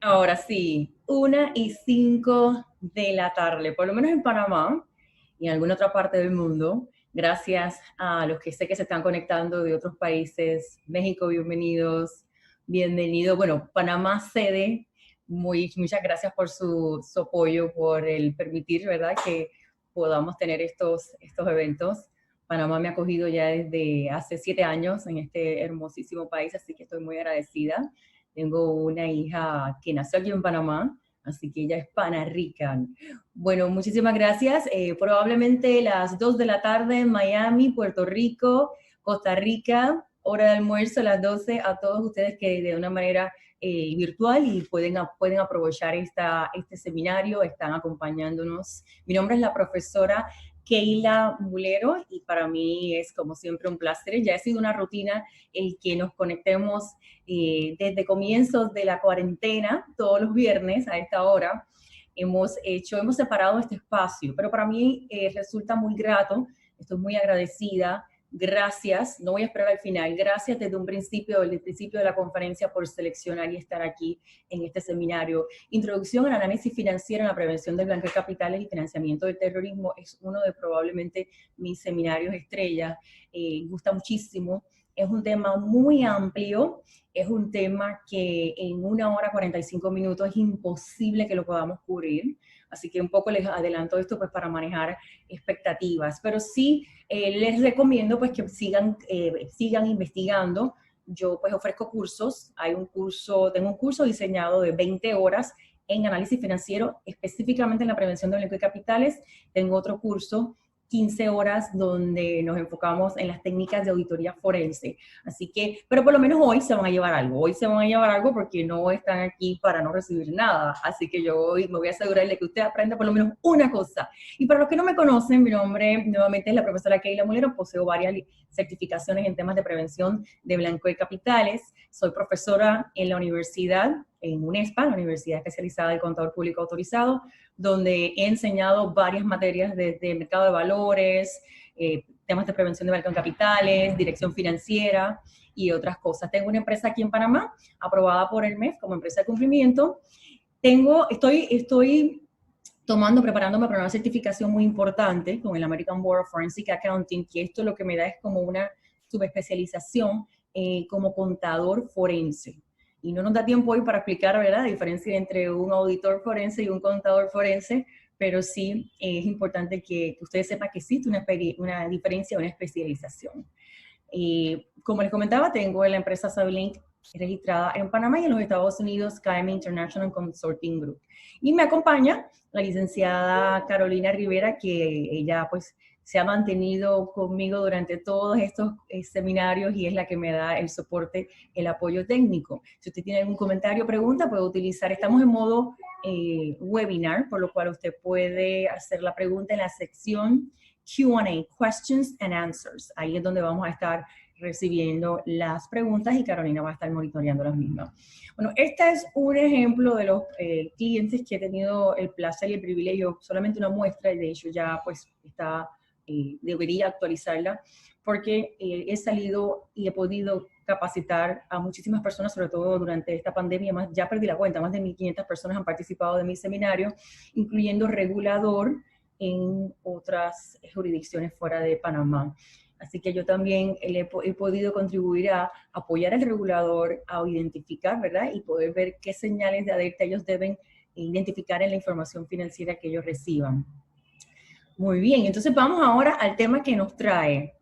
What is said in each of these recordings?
Ahora sí, 1:05 de la tarde, por lo menos en Panamá y en alguna otra parte del mundo. Gracias a los que sé que se están conectando de otros países. México, bienvenidos, bienvenido. Bueno, Panamá sede, muchas gracias por su apoyo, por el permitir, ¿verdad?, que podamos tener estos eventos. Panamá me ha acogido ya desde hace 7 años en este hermosísimo país, así que estoy muy agradecida. Tengo una hija que nació aquí en Panamá, así que ella es panarrica. Bueno, muchísimas gracias. Probablemente las 2 de la tarde en Miami, Puerto Rico, Costa Rica, hora de almuerzo a las 12, a todos ustedes que de una manera virtual y pueden aprovechar este seminario, están acompañándonos. Mi nombre es la profesora Keila Mulero y para mí es como siempre un placer. Ya ha sido una rutina el que nos conectemos desde comienzos de la cuarentena, todos los viernes a esta hora. Hemos separado este espacio, pero para mí resulta muy grato, estoy muy agradecida. Gracias, no voy a esperar al final, gracias desde desde el principio de la conferencia por seleccionar y estar aquí en este seminario. Introducción al análisis financiero en la prevención del blanqueo de capitales y financiamiento del terrorismo es uno de probablemente mis seminarios estrellas, gusta muchísimo. Es un tema muy amplio, es un tema que en 1 hora 45 minutos es imposible que lo podamos cubrir, así que un poco les adelanto esto pues para manejar expectativas, pero sí les recomiendo pues que sigan investigando. Yo pues ofrezco cursos, tengo un curso diseñado de 20 horas en análisis financiero, específicamente en la prevención del blanqueo de capitales. Tengo otro curso 15 horas donde nos enfocamos en las técnicas de auditoría forense. Así que, pero por lo menos hoy se van a llevar algo. Hoy se van a llevar algo porque no están aquí para no recibir nada. Así que yo hoy me voy a asegurar de que usted aprenda por lo menos una cosa. Y para los que no me conocen, mi nombre nuevamente es la profesora Keila Mulero. Poseo varias certificaciones en temas de prevención de blanqueo de capitales. Soy profesora en la universidad, en UNESPA, la Universidad Especializada del Contador Público Autorizado, donde he enseñado varias materias desde mercado de valores, temas de prevención de blanqueo de capitales, dirección financiera y otras cosas. Tengo una empresa aquí en Panamá, aprobada por el MEF como empresa de cumplimiento. Estoy preparándome para una certificación muy importante con el American Board of Forensic Accounting, que esto lo que me da es como una subespecialización como contador forense. Y no nos da tiempo hoy para explicar, ¿verdad?, la diferencia entre un auditor forense y un contador forense, pero sí es importante que ustedes sepan que existe una diferencia, una especialización. Como les comentaba, tengo la empresa Savilink registrada en Panamá y en los Estados Unidos, KM International Consulting Group. Y me acompaña la licenciada Carolina Rivera, que ella pues se ha mantenido conmigo durante todos estos seminarios y es la que me da el soporte, el apoyo técnico. Si usted tiene algún comentario o pregunta, puede utilizar, estamos en modo webinar, por lo cual usted puede hacer la pregunta en la sección Q&A, Questions and Answers. Ahí es donde vamos a estar recibiendo las preguntas y Carolina va a estar monitoreando las mismas. Bueno, este es un ejemplo de los clientes que he tenido el placer y el privilegio, solamente una muestra, y de hecho ya pues debería actualizarla, porque he salido y he podido capacitar a muchísimas personas, sobre todo durante esta pandemia, ya perdí la cuenta, más de 1.500 personas han participado de mi seminario, incluyendo regulador en otras jurisdicciones fuera de Panamá. Así que yo también he podido contribuir a apoyar al regulador a identificar, ¿verdad?, y poder ver qué señales de alerta ellos deben identificar en la información financiera que ellos reciban. Muy bien, entonces vamos ahora al tema que nos trae.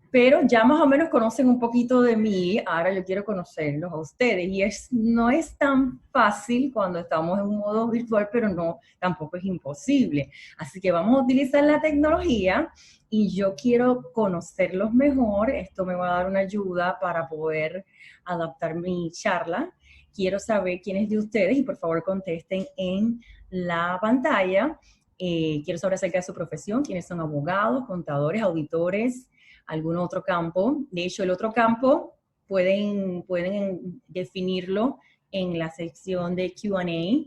Pero ya más o menos conocen un poquito de mí, ahora yo quiero conocerlos a ustedes. Y no es tan fácil cuando estamos en un modo virtual, pero no, tampoco es imposible. Así que vamos a utilizar la tecnología y yo quiero conocerlos mejor. Esto me va a dar una ayuda para poder adaptar mi charla. Quiero saber quiénes de ustedes y por favor contesten en la pantalla. Quiero saber acerca de su profesión, quiénes son abogados, contadores, auditores, algún otro campo. De hecho, el otro campo pueden definirlo en la sección de Q&A.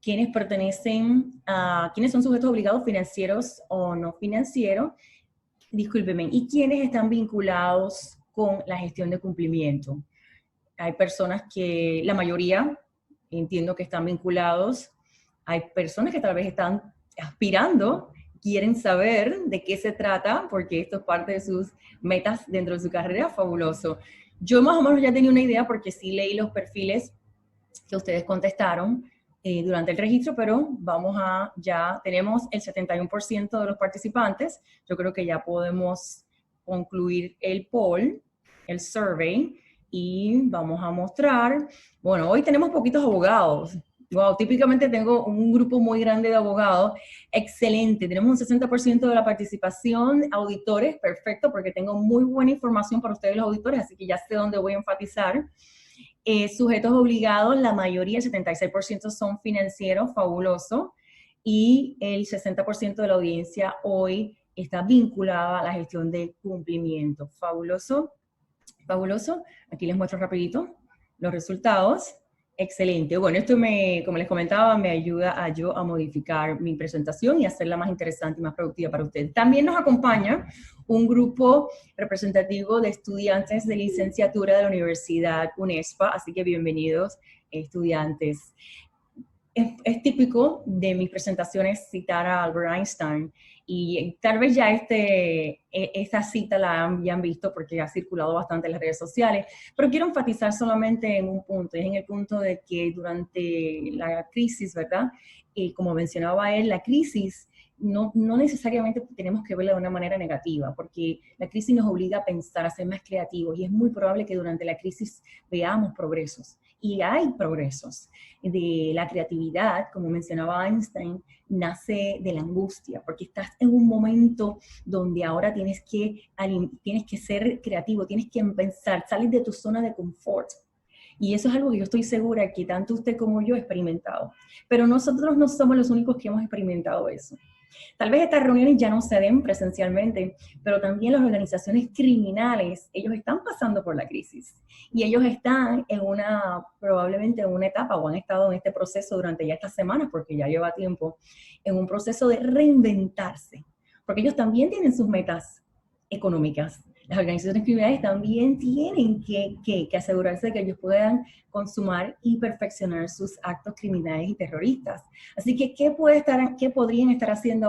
¿Quiénes son sujetos obligados financieros o no financieros? Discúlpeme. ¿Y quiénes están vinculados con la gestión de cumplimiento? Hay personas que, la mayoría, entiendo que están vinculados. Hay personas que tal vez están aspirando, quieren saber de qué se trata, porque esto es parte de sus metas dentro de su carrera. Fabuloso. Yo más o menos ya tenía una idea porque sí leí los perfiles que ustedes contestaron durante el registro, pero ya tenemos el 71% de los participantes. Yo creo que ya podemos concluir el poll, el survey, y vamos a mostrar, bueno, hoy tenemos poquitos abogados. Wow, típicamente tengo un grupo muy grande de abogados. Excelente, tenemos un 60% de la participación. Auditores, perfecto, porque tengo muy buena información para ustedes los auditores, así que ya sé dónde voy a enfatizar. Sujetos obligados, la mayoría, el 76% son financieros, fabuloso, y el 60% de la audiencia hoy está vinculada a la gestión de cumplimiento. Fabuloso, fabuloso. Aquí les muestro rapidito los resultados. Excelente. Bueno, esto como les comentaba, me ayuda a modificar mi presentación y hacerla más interesante y más productiva para ustedes. También nos acompaña un grupo representativo de estudiantes de licenciatura de la Universidad UNESPA, así que bienvenidos, estudiantes. Es típico de mis presentaciones citar a Albert Einstein, y tal vez ya esta cita ya han visto porque ha circulado bastante en las redes sociales, pero quiero enfatizar solamente en un punto, y es en el punto de que durante la crisis, ¿verdad? Como mencionaba él, la crisis no necesariamente tenemos que verla de una manera negativa, porque la crisis nos obliga a pensar, a ser más creativos, y es muy probable que durante la crisis veamos progresos, y hay progresos. De la creatividad, como mencionaba Einstein, nace de la angustia, porque estás en un momento donde ahora tienes que ser creativo, tienes que pensar, sales de tu zona de confort. Y eso es algo que yo estoy segura que tanto usted como yo he experimentado. Pero nosotros no somos los únicos que hemos experimentado eso. Tal vez estas reuniones ya no se den presencialmente, pero también las organizaciones criminales, ellos están pasando por la crisis. Y ellos están probablemente en una etapa, o han estado en este proceso durante ya estas semanas, porque ya lleva tiempo, en un proceso de reinventarse. Porque ellos también tienen sus metas económicas. Las organizaciones criminales también tienen que asegurarse de que ellos puedan consumar y perfeccionar sus actos criminales y terroristas. Así que, ¿qué podrían estar haciendo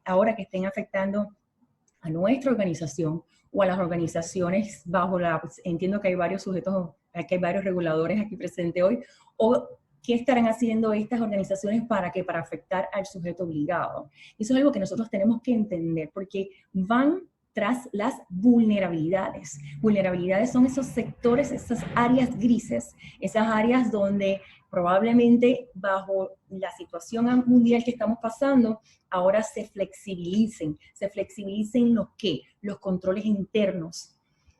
ahora que estén afectando a nuestra organización o a las organizaciones entiendo que hay varios sujetos, que hay varios reguladores aquí presentes hoy, o qué estarán haciendo estas organizaciones para afectar al sujeto obligado? Eso es algo que nosotros tenemos que entender, porque van tras las vulnerabilidades. Vulnerabilidades son esos sectores, esas áreas grises, esas áreas donde probablemente bajo la situación mundial que estamos pasando, ahora se flexibilicen los controles internos,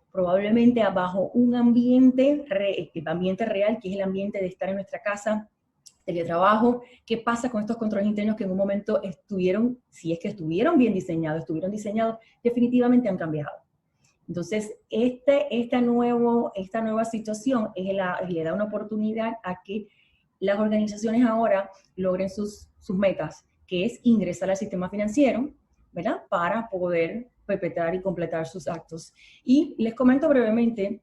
probablemente bajo un ambiente real, que es el ambiente de estar en nuestra casa, teletrabajo. ¿Qué pasa con estos controles internos que en un momento si es que estuvieron bien diseñados, definitivamente han cambiado? Entonces, esta nueva situación le da una oportunidad a que las organizaciones ahora logren sus metas, que es ingresar al sistema financiero, ¿verdad? Para poder perpetrar y completar sus actos. Y les comento brevemente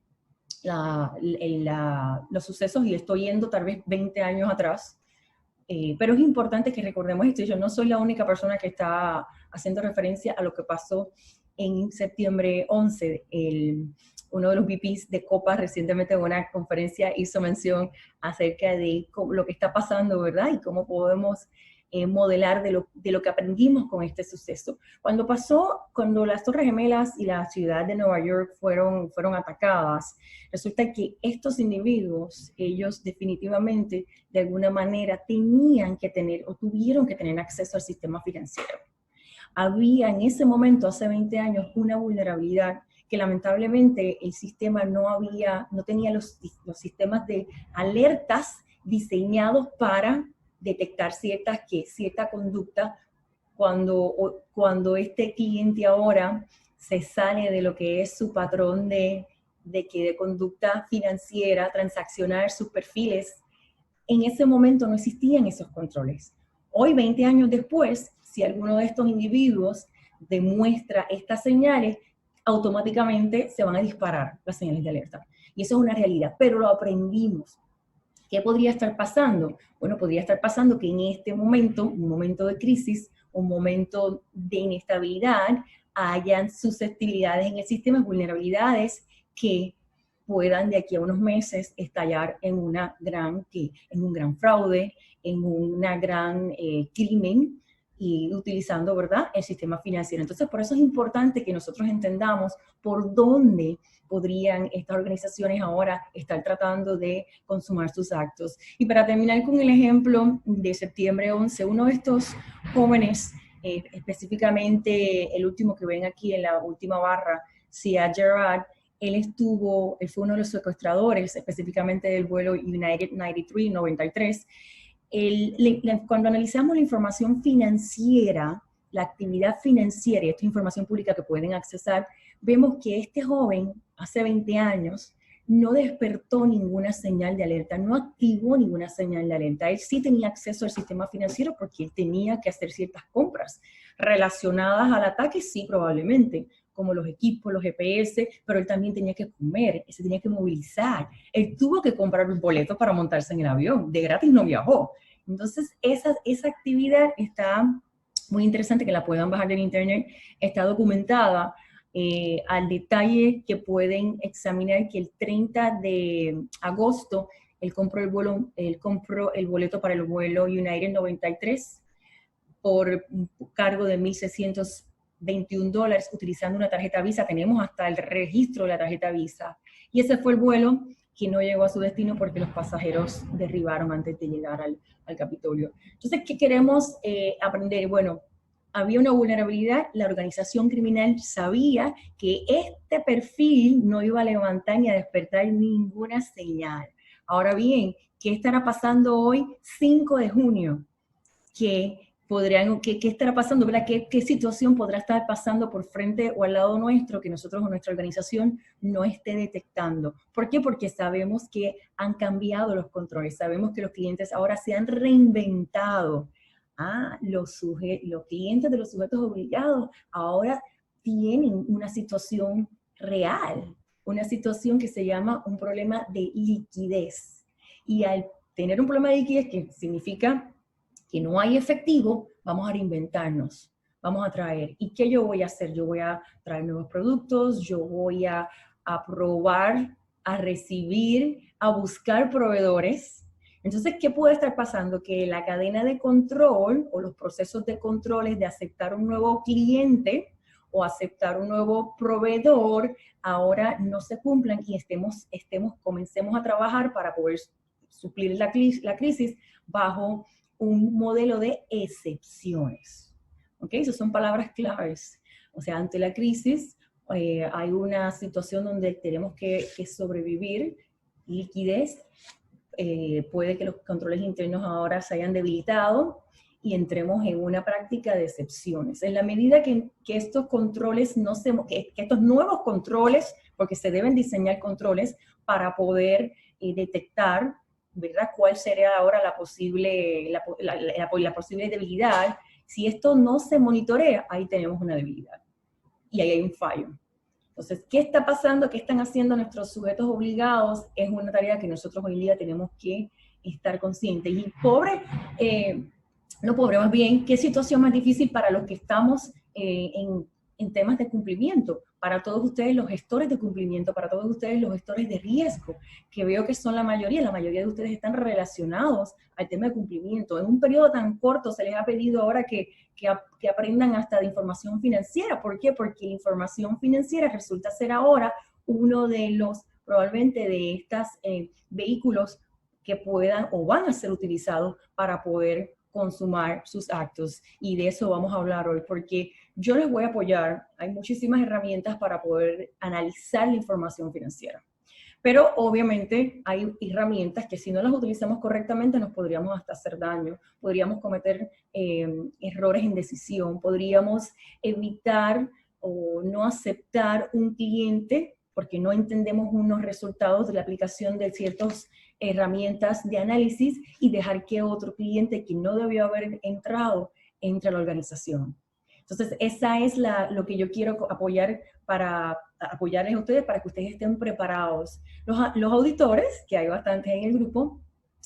los sucesos, y estoy yendo tal vez 20 años atrás, pero es importante que recordemos esto. Yo no soy la única persona que está haciendo referencia a lo que pasó en septiembre 11. Uno de los VPs de Copa recientemente en una conferencia hizo mención acerca de lo que está pasando, ¿verdad? Y cómo podemos modelar de lo que aprendimos con este suceso. Cuando las Torres Gemelas y la ciudad de Nueva York fueron atacadas, resulta que estos individuos, ellos definitivamente, de alguna manera, tenían que tener o tuvieron que tener acceso al sistema financiero. Había en ese momento, hace 20 años, una vulnerabilidad que lamentablemente el sistema no tenía los sistemas de alertas diseñados para detectar cierta conducta cuando este cliente ahora se sale de lo que es su patrón de conducta financiera, transaccional, sus perfiles. En ese momento no existían esos controles. Hoy, 20 años después, si alguno de estos individuos demuestra estas señales, automáticamente se van a disparar las señales de alerta. Y eso es una realidad, pero lo aprendimos. ¿Qué podría estar pasando? Bueno, podría estar pasando que en este momento, un momento de crisis, un momento de inestabilidad, hayan susceptibilidades en el sistema, vulnerabilidades que puedan de aquí a unos meses estallar en un gran fraude, en una gran crimen, y utilizando, ¿verdad?, el sistema financiero. Entonces, por eso es importante que nosotros entendamos por dónde podrían estas organizaciones ahora estar tratando de consumar sus actos. Y para terminar con el ejemplo de septiembre 11, uno de estos jóvenes, específicamente el último que ven aquí en la última barra, Sia Gerard, él fue uno de los secuestradores, específicamente del vuelo United 93, cuando analizamos la información financiera, la actividad financiera, y esta es información pública que pueden accesar, vemos que este joven, hace 20 años, no despertó ninguna señal de alerta, no activó ninguna señal de alerta. Él sí tenía acceso al sistema financiero porque él tenía que hacer ciertas compras relacionadas al ataque, sí, probablemente, como los equipos, los GPS, pero él también tenía que comer, se tenía que movilizar. Él tuvo que comprar un boleto para montarse en el avión, de gratis no viajó. Entonces, esa actividad está muy interesante, que la puedan bajar del internet, está documentada al detalle, que pueden examinar que el 30 de agosto él compró el boleto para el vuelo United 93 por un cargo de $1,621 utilizando una tarjeta Visa. Tenemos hasta el registro de la tarjeta Visa. Y ese fue el vuelo que no llegó a su destino porque los pasajeros derribaron antes de llegar al Capitolio. Entonces, ¿qué queremos aprender? Bueno, había una vulnerabilidad, la organización criminal sabía que este perfil no iba a levantar ni a despertar ninguna señal. Ahora bien, ¿qué estará pasando hoy, 5 de junio? ¿Qué estará pasando? ¿Verdad? ¿Qué situación podrá estar pasando por frente o al lado nuestro que nosotros o nuestra organización no esté detectando? ¿Por qué? Porque sabemos que han cambiado los controles, sabemos que los clientes ahora se han reinventado. Los clientes de los sujetos obligados ahora tienen una situación real, una situación que se llama un problema de liquidez. Y al tener un problema de liquidez, que significa que no hay efectivo, vamos a reinventarnos, vamos a traer. ¿Y qué yo voy a hacer? Yo voy a traer nuevos productos, yo voy a probar, a recibir, a buscar proveedores. Entonces, ¿qué puede estar pasando? Que la cadena de control o los procesos de controles de aceptar un nuevo cliente o aceptar un nuevo proveedor ahora no se cumplan y comencemos a trabajar para poder suplir la crisis bajo un modelo de excepciones. ¿Ok? Esas son palabras claves. O sea, ante la crisis hay una situación donde tenemos que sobrevivir, liquidez, puede que los controles internos ahora se hayan debilitado y entremos en una práctica de excepciones. En la medida que estos controles que estos nuevos controles, porque se deben diseñar controles para poder detectar, ¿verdad?, cuál sería ahora la posible debilidad. Si esto no se monitorea, ahí tenemos una debilidad y ahí hay un fallo. Entonces, ¿qué está pasando? ¿Qué están haciendo nuestros sujetos obligados? Es una tarea que nosotros hoy en día tenemos que estar conscientes. Y más bien, ¿qué situación más difícil para los que estamos en temas de cumplimiento? Para todos ustedes los gestores de cumplimiento, para todos ustedes los gestores de riesgo, que veo que son la mayoría de ustedes están relacionados al tema de cumplimiento. En un periodo tan corto se les ha pedido ahora que aprendan hasta de información financiera. ¿Por qué? Porque la información financiera resulta ser ahora uno de los, probablemente de estos vehículos que puedan o van a ser utilizados para poder consumar sus actos. Y de eso vamos a hablar hoy, porque yo les voy a apoyar. Hay muchísimas herramientas para poder analizar la información financiera. Pero obviamente hay herramientas que si no las utilizamos correctamente nos podríamos hasta hacer daño, podríamos cometer errores en decisión, podríamos evitar o no aceptar un cliente porque no entendemos unos resultados de la aplicación de ciertas herramientas de análisis y dejar que otro cliente que no debió haber entrado entre a la organización. Entonces, esa es lo que yo quiero apoyar para apoyarles a ustedes para que ustedes estén preparados. Los auditores, que hay bastantes en el grupo,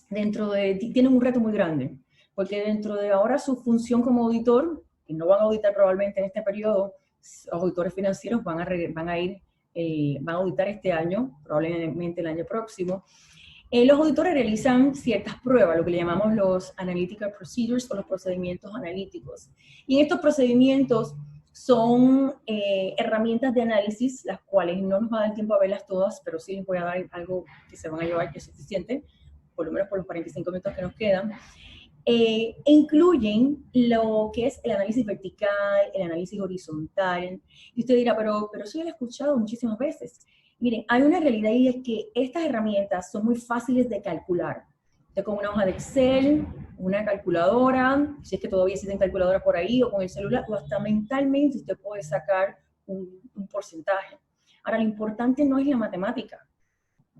tienen un reto muy grande, porque dentro de ahora su función como auditor, que no van a auditar probablemente en este periodo, los auditores financieros van a auditar este año, probablemente el año próximo. Los auditores realizan ciertas pruebas, lo que le llamamos los analytical procedures o los procedimientos analíticos. Y en estos procedimientos son herramientas de análisis, las cuales no nos va a dar tiempo a verlas todas, pero sí les voy a dar algo que se van a llevar que es suficiente, por lo menos por los 45 minutos que nos quedan. Incluyen lo que es el análisis vertical, el análisis horizontal. Y usted dirá, pero eso ya lo he escuchado muchísimas veces. Miren, hay una realidad y es que estas herramientas son muy fáciles de calcular. Usted con una hoja de Excel, una calculadora, si es que todavía existen calculadoras por ahí, o con el celular, o hasta mentalmente usted puede sacar un porcentaje. Ahora, lo importante no es la matemática,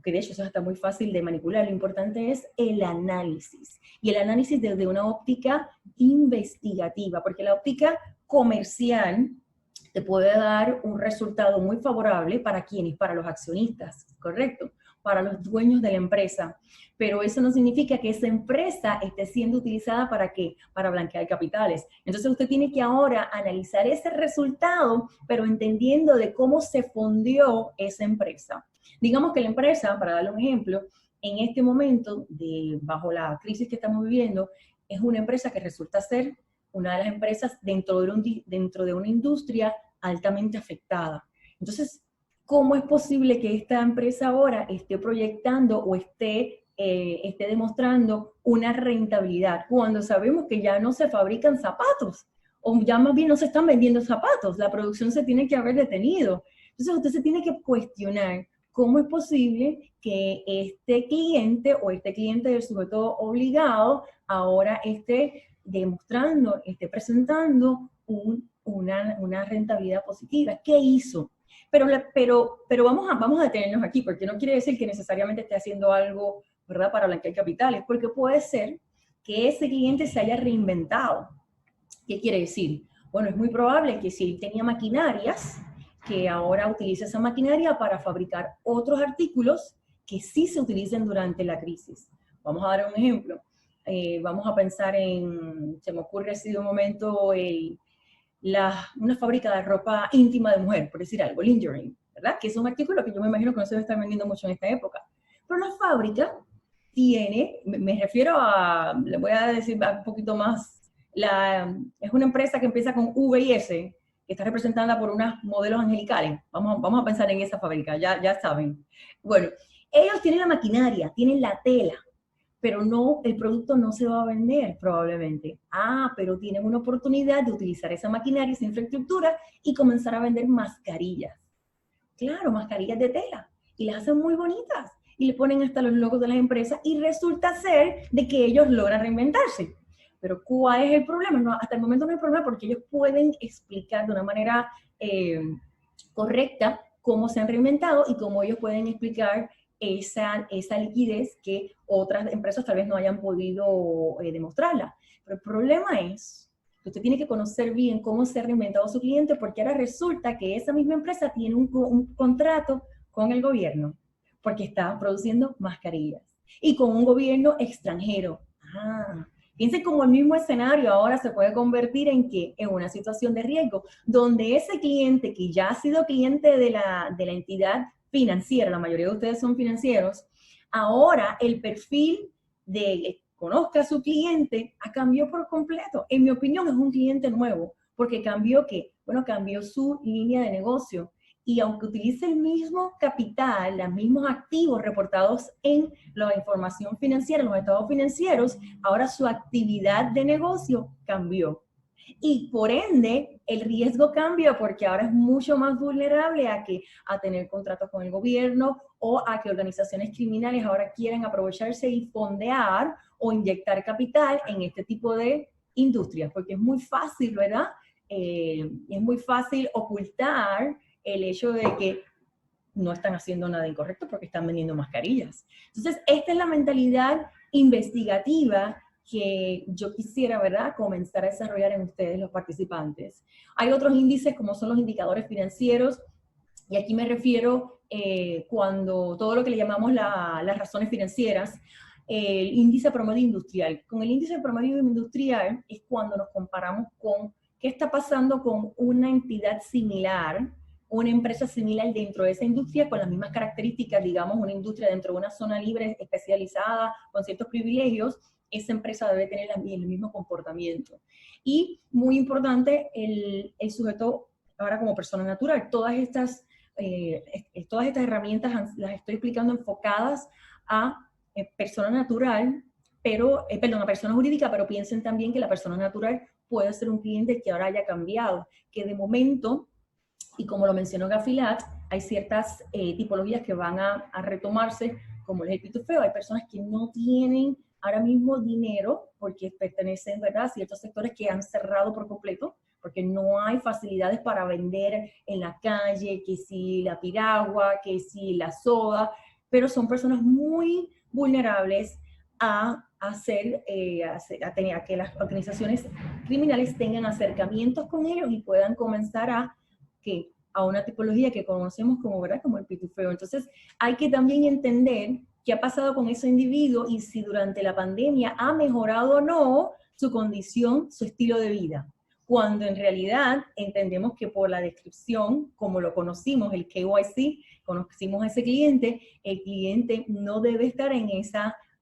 que de hecho eso está muy fácil de manipular, lo importante es el análisis, y el análisis desde una óptica investigativa, porque la óptica comercial te puede dar un resultado muy favorable para quienes, para los accionistas, ¿correcto? Para los dueños de la empresa, pero eso no significa que esa empresa esté siendo utilizada ¿para qué? Para blanquear capitales. Entonces usted tiene que ahora analizar ese resultado, pero entendiendo de cómo se fundió esa empresa. Digamos que la empresa, para darle un ejemplo, en este momento, bajo la crisis que estamos viviendo, es una empresa que resulta ser una de las empresas dentro de una industria altamente afectada. Entonces, ¿cómo es posible que esta empresa ahora esté proyectando o esté demostrando una rentabilidad cuando sabemos que ya no se fabrican zapatos o ya más bien no se están vendiendo zapatos? La producción se tiene que haber detenido. Entonces, usted se tiene que cuestionar cómo es posible que este cliente o este cliente del sujeto obligado ahora esté demostrando, esté presentando una rentabilidad positiva. ¿Qué hizo? Pero vamos a detenernos aquí, porque no quiere decir que necesariamente esté haciendo algo, ¿verdad?, para blanquear capitales, porque puede ser que ese cliente se haya reinventado. ¿Qué quiere decir? Bueno, es muy probable que si él tenía maquinarias, que ahora utilice esa maquinaria para fabricar otros artículos que sí se utilicen durante la crisis. Vamos a dar un ejemplo. Vamos a pensar se me ocurre así de un momento, una fábrica de ropa íntima de mujer, por decir algo, lingerie, ¿verdad? Que es un artículo que yo me imagino que no se está vendiendo mucho en esta época. Pero la fábrica tiene, me refiero le voy a decir un poquito más, es una empresa que empieza con V y S, que está representada por unos modelos angelicales. Vamos a pensar en esa fábrica, ya saben. Bueno, ellos tienen la maquinaria, tienen la tela, pero no, el producto no se va a vender probablemente. Pero tienen una oportunidad de utilizar esa maquinaria, esa infraestructura y comenzar a vender mascarillas. Claro, mascarillas de tela. Y las hacen muy bonitas. Y le ponen hasta los logos de las empresas y resulta ser de que ellos logran reinventarse. Pero ¿cuál es el problema? No, hasta el momento no hay problema porque ellos pueden explicar de una manera correcta cómo se han reinventado y cómo ellos pueden explicar esa liquidez que otras empresas tal vez no hayan podido demostrarla. Pero el problema es que usted tiene que conocer bien cómo se ha reinventado su cliente, porque ahora resulta que esa misma empresa tiene un contrato con el gobierno, porque está produciendo mascarillas, y con un gobierno extranjero. Piensen cómo el mismo escenario ahora se puede convertir en una situación de riesgo, donde ese cliente que ya ha sido cliente de la entidad financiera, la mayoría de ustedes son financieros, ahora el perfil de conozca a su cliente cambió por completo. En mi opinión es un cliente nuevo, porque cambió su línea de negocio. Y aunque utilice el mismo capital, los mismos activos reportados en la información financiera, en los estados financieros, ahora su actividad de negocio cambió. Y por ende, el riesgo cambia porque ahora es mucho más vulnerable a tener contratos con el gobierno o a que organizaciones criminales ahora quieran aprovecharse y fondear o inyectar capital en este tipo de industrias, porque es muy fácil, ¿verdad? Es muy fácil ocultar el hecho de que no están haciendo nada incorrecto porque están vendiendo mascarillas. Entonces, esta es la mentalidad investigativa que yo quisiera, ¿verdad?, comenzar a desarrollar en ustedes, los participantes. Hay otros índices como son los indicadores financieros, y aquí me refiero cuando todo lo que le llamamos las razones financieras. el índice promedio industrial. Con el índice promedio industrial es cuando nos comparamos con qué está pasando con una entidad similar, una empresa similar dentro de esa industria con las mismas características, digamos, una industria dentro de una zona libre especializada con ciertos privilegios, esa empresa debe tener el mismo comportamiento. Y muy importante, el sujeto ahora como persona natural. Todas estas herramientas las estoy explicando enfocadas a persona natural, pero, perdón, a persona jurídica, pero piensen también que la persona natural puede ser un cliente que ahora haya cambiado, que de momento, y como lo mencionó Gafilat, hay ciertas tipologías que van a retomarse, como el pitufeo. Hay personas que no tienen ahora mismo dinero porque pertenecen, ¿verdad?, a ciertos sectores que han cerrado por completo, porque no hay facilidades para vender en la calle, que si la piragua, que si la soda, pero son personas muy vulnerables a que las organizaciones criminales tengan acercamientos con ellos y puedan comenzar a una tipología que conocemos como, ¿verdad?, como el pitufeo. Entonces, hay que también entender qué ha pasado con ese individuo y si durante la pandemia ha mejorado o no su condición, su estilo de vida. Cuando en realidad entendemos que por la descripción, como lo conocimos, el KYC, conocimos a ese cliente, el cliente no debe estar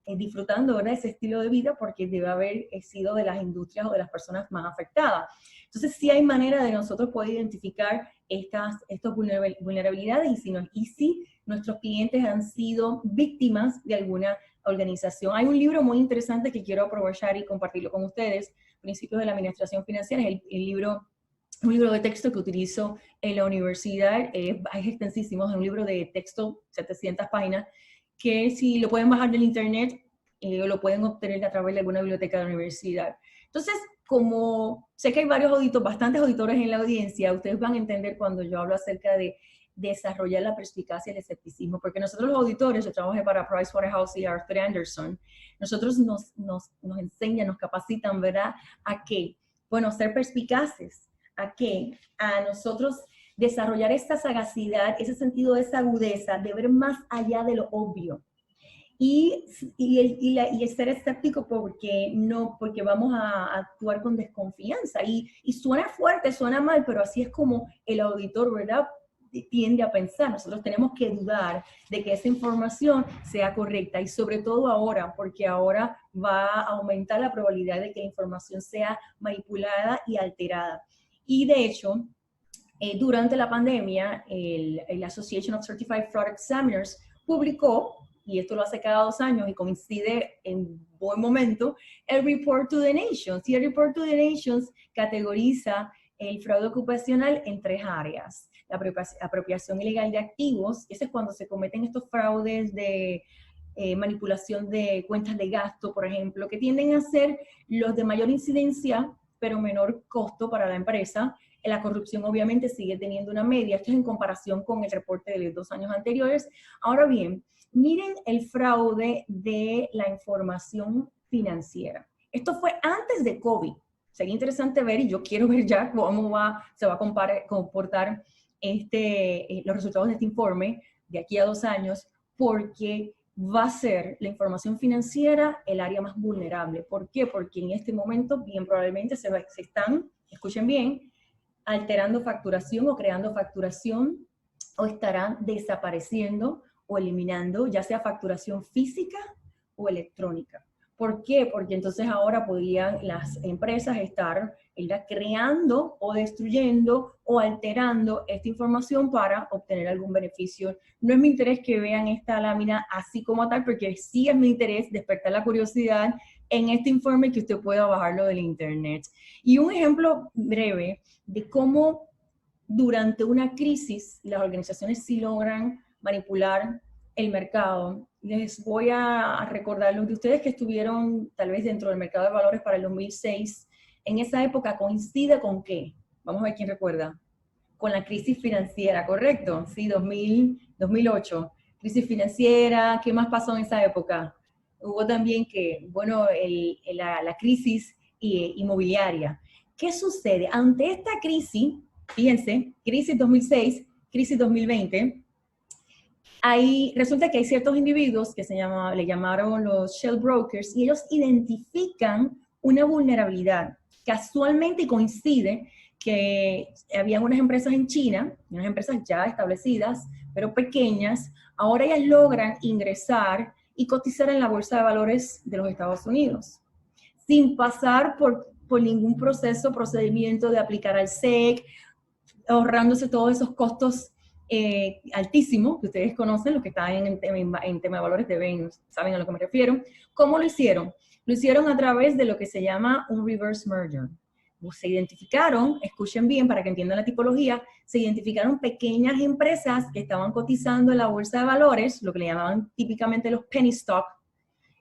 disfrutando, ¿verdad?, ese estilo de vida porque debe haber sido de las industrias o de las personas más afectadas. Entonces, sí hay manera de nosotros poder identificar estas vulnerabilidades y si nuestros clientes han sido víctimas de alguna organización. Hay un libro muy interesante que quiero aprovechar y compartirlo con ustedes, Principios de la Administración Financiera, es un libro de texto que utilizo en la universidad, es extensísimo, es un libro de texto, 700 páginas, que si lo pueden bajar del internet, lo pueden obtener a través de alguna biblioteca de la universidad. Entonces, como sé que hay bastantes auditores en la audiencia, ustedes van a entender cuando yo hablo acerca de desarrollar la perspicacia y el escepticismo, porque nosotros los auditores, yo trabajé para Pricewaterhouse y Arthur Andersen, nosotros nos enseñan, nos capacitan, ¿verdad?, a qué, bueno, ser perspicaces, a nosotros desarrollar esta sagacidad, ese sentido de esa agudeza, de ver más allá de lo obvio. Y el ser escéptico porque vamos a actuar con desconfianza. Y suena fuerte, suena mal, pero así es como el auditor, ¿verdad?, tiende a pensar. Nosotros tenemos que dudar de que esa información sea correcta y sobre todo ahora, porque ahora va a aumentar la probabilidad de que la información sea manipulada y alterada. Y de hecho, durante la pandemia, el Association of Certified Fraud Examiners publicó, y esto lo hace cada 2 años y coincide en buen momento, el Report to the Nations. Y el Report to the Nations categoriza el fraude ocupacional en 3 áreas. La apropiación ilegal de activos, ese es cuando se cometen estos fraudes de manipulación de cuentas de gasto, por ejemplo, que tienden a ser los de mayor incidencia, pero menor costo para la empresa. La corrupción obviamente sigue teniendo una media. Esto es en comparación con el reporte de los 2 años anteriores. Ahora bien, miren el fraude de la información financiera. Esto fue antes de COVID. Sería interesante ver, y yo quiero ver ya cómo se va a comportar los resultados de este informe de aquí a 2 años, porque va a ser la información financiera el área más vulnerable. ¿Por qué? Porque en este momento bien probablemente se están, escuchen bien, alterando facturación o creando facturación, o estarán desapareciendo o eliminando ya sea facturación física o electrónica. ¿Por qué? Porque entonces ahora podrían las empresas estar creando o destruyendo o alterando esta información para obtener algún beneficio. No es mi interés que vean esta lámina así como tal, porque sí es mi interés despertar la curiosidad en este informe que usted pueda bajarlo del internet. Y un ejemplo breve de cómo durante una crisis las organizaciones sí logran manipular el mercado. Les voy a recordar los de ustedes que estuvieron tal vez dentro del mercado de valores para el 2006. En esa época coincide con ¿qué? Vamos a ver quién recuerda. Con la crisis financiera, ¿correcto? Sí, 2008. Crisis financiera, ¿qué más pasó en esa época? Hubo también la crisis inmobiliaria. ¿Qué sucede? Ante esta crisis, fíjense, crisis 2006, crisis 2020, Resulta que hay ciertos individuos que le llamaron los shell brokers, y ellos identifican una vulnerabilidad. Casualmente coincide que había unas empresas en China, unas empresas ya establecidas, pero pequeñas, ahora ellas logran ingresar y cotizar en la bolsa de valores de los Estados Unidos, sin pasar por ningún procedimiento de aplicar al SEC, ahorrándose todos esos costos altísimos que ustedes conocen, los que están en tema de valores deben, saben a lo que me refiero. ¿Cómo lo hicieron? Lo hicieron a través de lo que se llama un reverse merger. Se identificaron, escuchen bien para que entiendan la tipología, se identificaron pequeñas empresas que estaban cotizando en la bolsa de valores, lo que le llamaban típicamente los penny stock,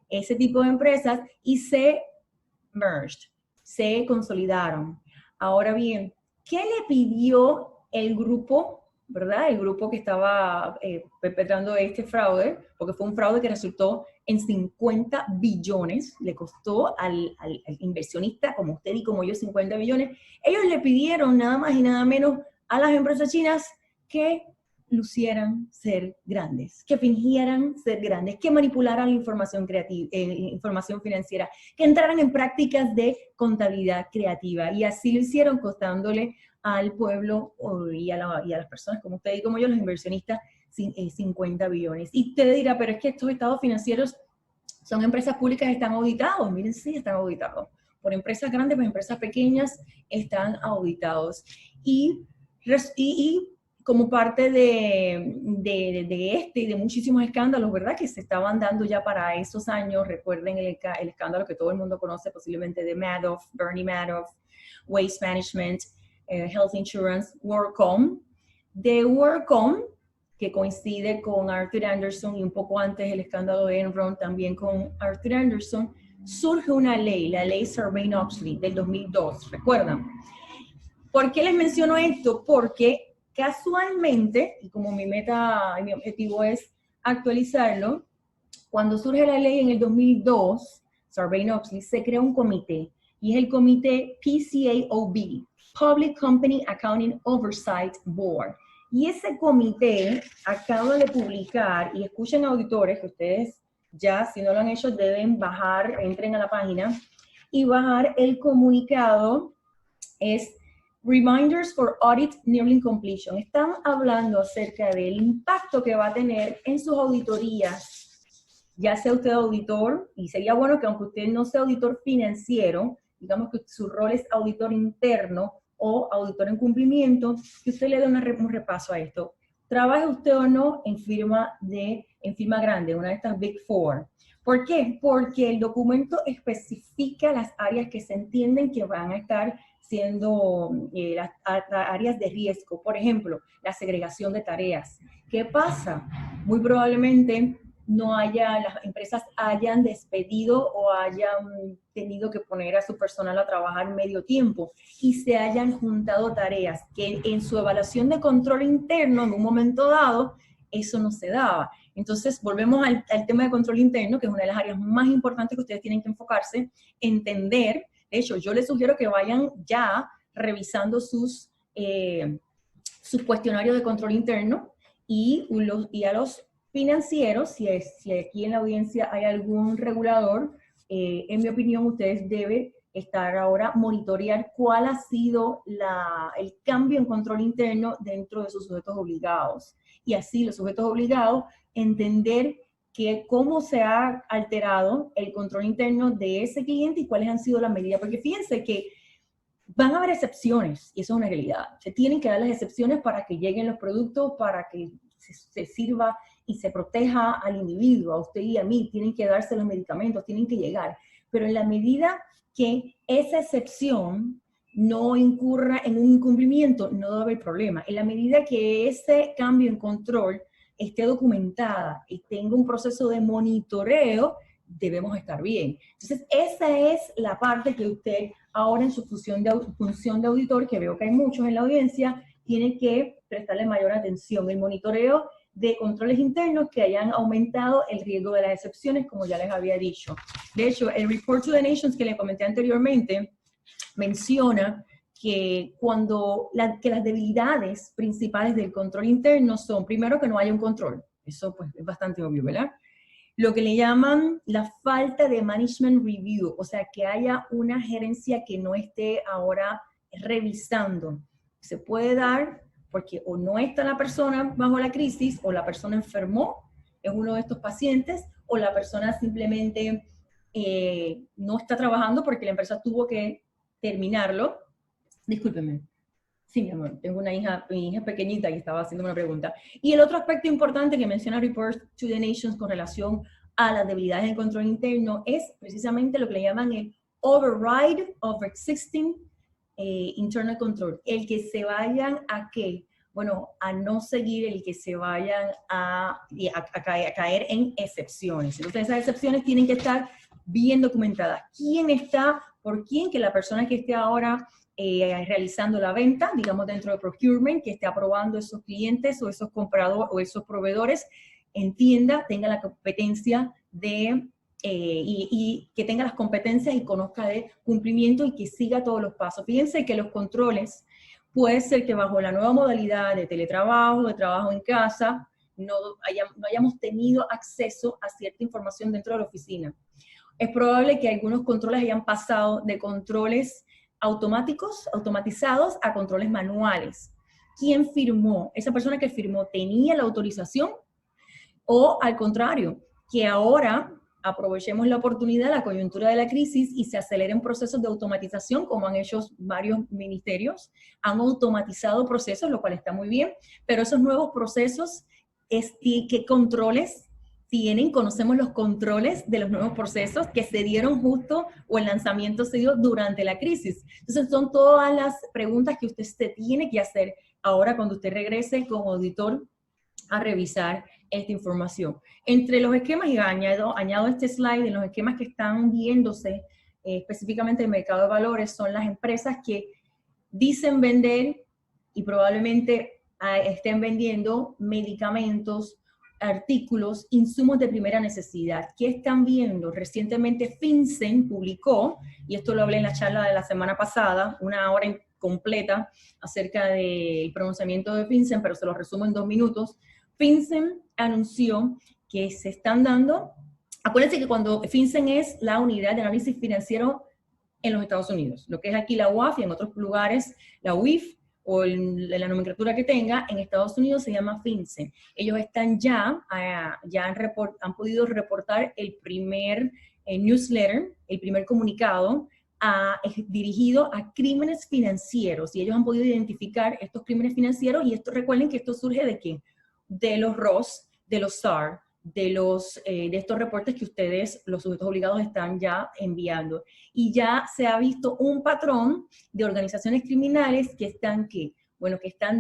ese tipo de empresas, y se merged, se consolidaron. Ahora bien, ¿qué le pidió el grupo, verdad? El grupo que estaba perpetrando este fraude, porque fue un fraude que resultó en 50 billones, le costó al inversionista, como usted y como yo, 50 billones. Ellos le pidieron nada más y nada menos a las empresas chinas que lucieran ser grandes, que fingieran ser grandes, que manipularan la información información financiera, que entraran en prácticas de contabilidad creativa, y así lo hicieron, costándole al pueblo y a las personas como usted y como yo, los inversionistas, 50 billones. Y usted dirá, pero es que estos estados financieros son empresas públicas, están auditados. Miren, sí, están auditados. Por empresas grandes, por empresas pequeñas, están auditados. Y como parte de este y de muchísimos escándalos, ¿verdad?, que se estaban dando ya para esos años. Recuerden el escándalo que todo el mundo conoce posiblemente de Madoff, Bernie Madoff, Waste Management, Health Insurance, WorldCom. De WorldCom, que coincide con Arthur Andersen, y un poco antes el escándalo de Enron, también con Arthur Andersen, surge una ley, la ley Sarbanes-Oxley del 2002, ¿recuerdan? ¿Por qué les menciono esto? Porque casualmente, y como mi objetivo es actualizarlo, cuando surge la ley en el 2002, Sarbanes-Oxley, se crea un comité, y es el comité PCAOB, Public Company Accounting Oversight Board. Y ese comité acaba de publicar, y escuchen auditores, que ustedes ya, si no lo han hecho, deben bajar, entren a la página, y bajar el comunicado, es Reminders for Audit Nearing Completion. Están hablando acerca del impacto que va a tener en sus auditorías, ya sea usted auditor, y sería bueno que aunque usted no sea auditor financiero, digamos que su rol es auditor interno o auditor en cumplimiento, que usted le dé un repaso a esto. ¿Trabaja usted o no en firma grande, una de estas Big Four? ¿Por qué? Porque el documento especifica las áreas que se entienden que van a estar siendo las áreas de riesgo. Por ejemplo, la segregación de tareas. ¿Qué pasa? Muy probablemente las empresas hayan despedido o hayan tenido que poner a su personal a trabajar medio tiempo, y se hayan juntado tareas que en su evaluación de control interno, en un momento dado, eso no se daba. Entonces, volvemos al tema de control interno, que es una de las áreas más importantes que ustedes tienen que enfocarse, entender. De hecho, yo les sugiero que vayan ya revisando sus cuestionarios de control interno, y a los financieros, si aquí en la audiencia hay algún regulador, en mi opinión, ustedes deben estar ahora monitorear cuál ha sido el cambio en control interno dentro de sus sujetos obligados. Y así los sujetos obligados entender cómo se ha alterado el control interno de ese cliente y cuáles han sido las medidas. Porque fíjense que van a haber excepciones, y eso es una realidad. Se tienen que dar las excepciones para que lleguen los productos, para que se sirva y se proteja al individuo, a usted y a mí. Tienen que darse los medicamentos, tienen que llegar. Pero en la medida que esa excepción no incurra en un incumplimiento, no debe haber problema. En la medida que ese cambio en control esté documentada y tenga un proceso de monitoreo, debemos estar bien. Entonces, esa es la parte que usted ahora en su función de auditor, que veo que hay muchos en la audiencia, tiene que prestarle mayor atención. El monitoreo de controles internos que hayan aumentado el riesgo de las excepciones, como ya les había dicho. De hecho, el Report to the Nations que les comenté anteriormente menciona que las debilidades principales del control interno son, primero, que no haya un control. Eso pues es bastante obvio, ¿verdad? Lo que le llaman la falta de management review, o sea, que haya una gerencia que no esté ahora revisando. Se puede dar porque o no está la persona bajo la crisis, o la persona enfermó, es uno de estos pacientes, o la persona simplemente no está trabajando porque la empresa tuvo que terminarlo. Discúlpeme. Sí, mi amor, tengo una hija, mi hija pequeñita y estaba haciendo una pregunta. Y el otro aspecto importante que menciona Reports to the Nations con relación a las debilidades del control interno es precisamente lo que le llaman el override of existing internal control. El que se vayan a qué? Bueno, a no seguir, el que se vayan a caer en excepciones. Entonces esas excepciones tienen que estar bien documentadas. ¿Quién está por quién? Que la persona que esté ahora realizando la venta, digamos dentro de procurement, que esté aprobando esos clientes o esos compradores o esos proveedores, entienda, tenga la competencia de, y que tenga las competencias y conozca de cumplimiento y que siga todos los pasos. Fíjense que los controles, puede ser que bajo la nueva modalidad de teletrabajo, de trabajo en casa, no hayamos tenido acceso a cierta información dentro de la oficina. Es probable que algunos controles hayan pasado de controles automáticos, automatizados, a controles manuales. ¿Quién firmó? ¿Esa persona que firmó tenía la autorización? O al contrario, que ahora aprovechemos la oportunidad, la coyuntura de la crisis y se aceleren procesos de automatización, como han hecho varios ministerios, han automatizado procesos, lo cual está muy bien, pero esos nuevos procesos, ¿qué controles tienen? Conocemos los controles de los nuevos procesos que se dieron justo o el lanzamiento se dio durante la crisis. Entonces son todas las preguntas que usted se tiene que hacer ahora cuando usted regrese como auditor a revisar esta información. Entre los esquemas, y añado este slide, en los esquemas que están viéndose específicamente en el mercado de valores, son las empresas que dicen vender y probablemente estén vendiendo medicamentos, artículos, insumos de primera necesidad. ¿Qué están viendo? Recientemente FinCEN publicó, y esto lo hablé en la charla de la semana pasada, una hora completa acerca del pronunciamiento de FinCEN, pero se lo resumo en 2 minutos. FinCEN anunció que se están dando, acuérdense que cuando FinCEN es la unidad de análisis financiero en los Estados Unidos, lo que es aquí la UAF y en otros lugares la UIF, o la nomenclatura que tenga, en Estados Unidos se llama FinCEN. Ellos están han podido reportar el primer newsletter, el primer comunicado dirigido a crímenes financieros, y ellos han podido identificar estos crímenes financieros, y recuerden que esto surge ¿de qué? De los ROS, de los SAR, de estos reportes que ustedes, los sujetos obligados, están ya enviando. Y ya se ha visto un patrón de organizaciones criminales que están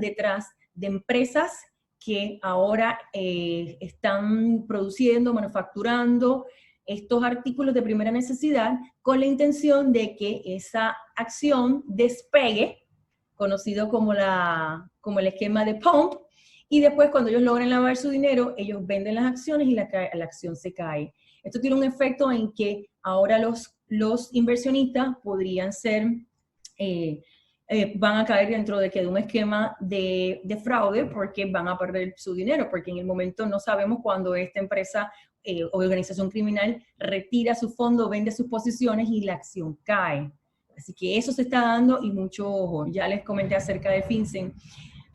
detrás de empresas que ahora están produciendo, manufacturando estos artículos de primera necesidad con la intención de que esa acción despegue, conocido como el esquema de pump, y después cuando ellos logran lavar su dinero, ellos venden las acciones y la acción se cae. Esto tiene un efecto en que ahora los inversionistas podrían ser, van a caer dentro de un esquema de fraude, porque van a perder su dinero, porque en el momento no sabemos cuándo esta empresa o organización criminal retira su fondo, vende sus posiciones y la acción cae. Así que eso se está dando y mucho ojo. Ya les comenté acerca de FinCEN.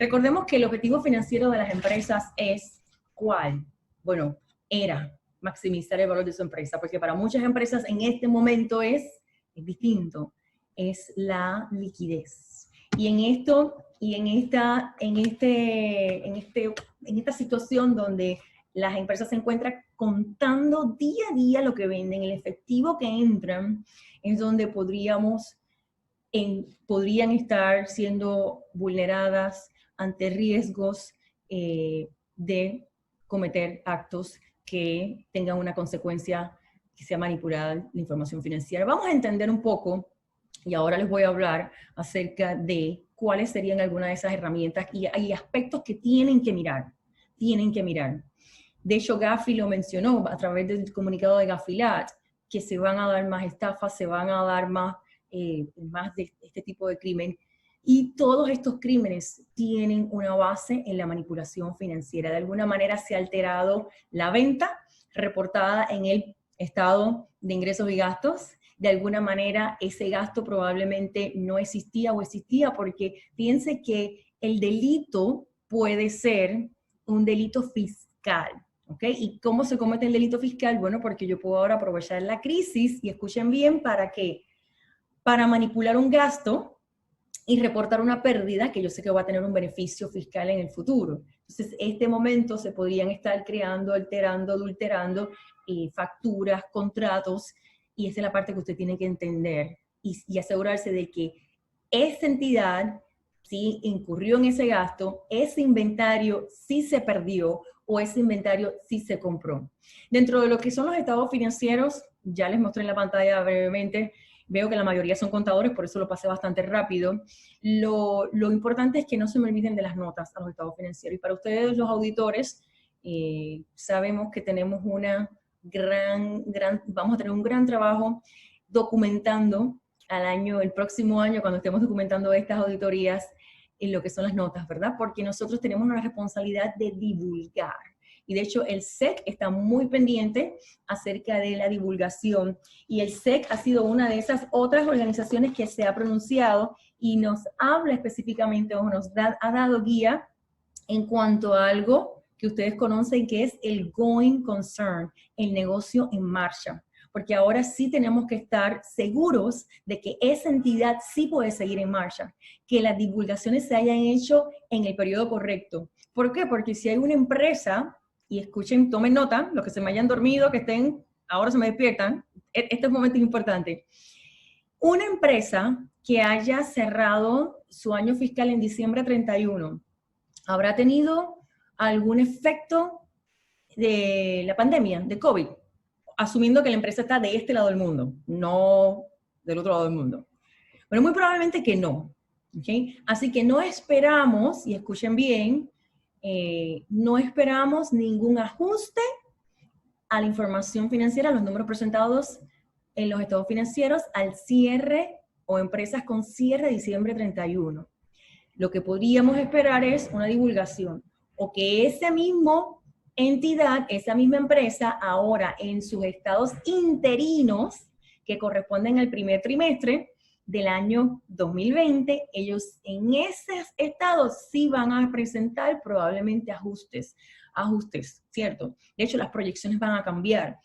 Recordemos que el objetivo financiero de las empresas es ¿cuál? Bueno, era maximizar el valor de su empresa, porque para muchas empresas en este momento es distinto, es la liquidez. Y en esta situación donde las empresas se encuentran contando día a día lo que venden, el efectivo que entran, es donde podrían estar siendo vulneradas ante riesgos de cometer actos que tengan una consecuencia que sea manipulada la información financiera. Vamos a entender un poco, y ahora les voy a hablar acerca de cuáles serían algunas de esas herramientas y aspectos que tienen que mirar. De hecho, Gafi lo mencionó a través del comunicado de Gafilat, que se van a dar más estafas, se van a dar más de este tipo de crimen. Y todos estos crímenes tienen una base en la manipulación financiera. De alguna manera se ha alterado la venta reportada en el estado de ingresos y gastos. De alguna manera ese gasto probablemente no existía o existía porque piense que el delito puede ser un delito fiscal. ¿Ok? ¿Y cómo se comete el delito fiscal? Bueno, porque yo puedo ahora aprovechar la crisis, y escuchen bien, ¿para qué? Para manipular un gasto y reportar una pérdida que yo sé que va a tener un beneficio fiscal en el futuro. Entonces, este momento se podrían estar creando, alterando, adulterando facturas, contratos, y esa es la parte que usted tiene que entender y asegurarse de que esa entidad sí incurrió en ese gasto, ese inventario sí se perdió o ese inventario sí se compró. Dentro de lo que son los estados financieros, ya les mostré en la pantalla brevemente. Veo que la mayoría son contadores, por eso lo pasé bastante rápido. Lo importante es que no se me olviden de las notas a los estados financieros. Y para ustedes, los auditores, sabemos que tenemos vamos a tener un gran trabajo documentando el próximo año, cuando estemos documentando estas auditorías, en lo que son las notas, ¿verdad? Porque nosotros tenemos una responsabilidad de divulgar. Y de hecho el SEC está muy pendiente acerca de la divulgación. Y el SEC ha sido una de esas otras organizaciones que se ha pronunciado y nos habla específicamente o ha dado guía en cuanto a algo que ustedes conocen que es el going concern, el negocio en marcha. Porque ahora sí tenemos que estar seguros de que esa entidad sí puede seguir en marcha, que las divulgaciones se hayan hecho en el periodo correcto. ¿Por qué? Porque si hay una empresa, y escuchen, tomen nota, los que se me hayan dormido, que estén, ahora se me despiertan, este momento es importante. Una empresa que haya cerrado su año fiscal en diciembre 31, ¿habrá tenido algún efecto de la pandemia, de COVID? Asumiendo que la empresa está de este lado del mundo, no del otro lado del mundo. Pero muy probablemente que no. ¿Okay? Así que no esperamos, y escuchen bien, no esperamos ningún ajuste a la información financiera, a los números presentados en los estados financieros al cierre o empresas con cierre de diciembre 31. Lo que podríamos esperar es una divulgación o que esa misma entidad, esa misma empresa, ahora en sus estados interinos que corresponden al primer trimestre del año 2020, ellos en esos estados sí van a presentar probablemente ajustes, ¿cierto? De hecho, las proyecciones van a cambiar.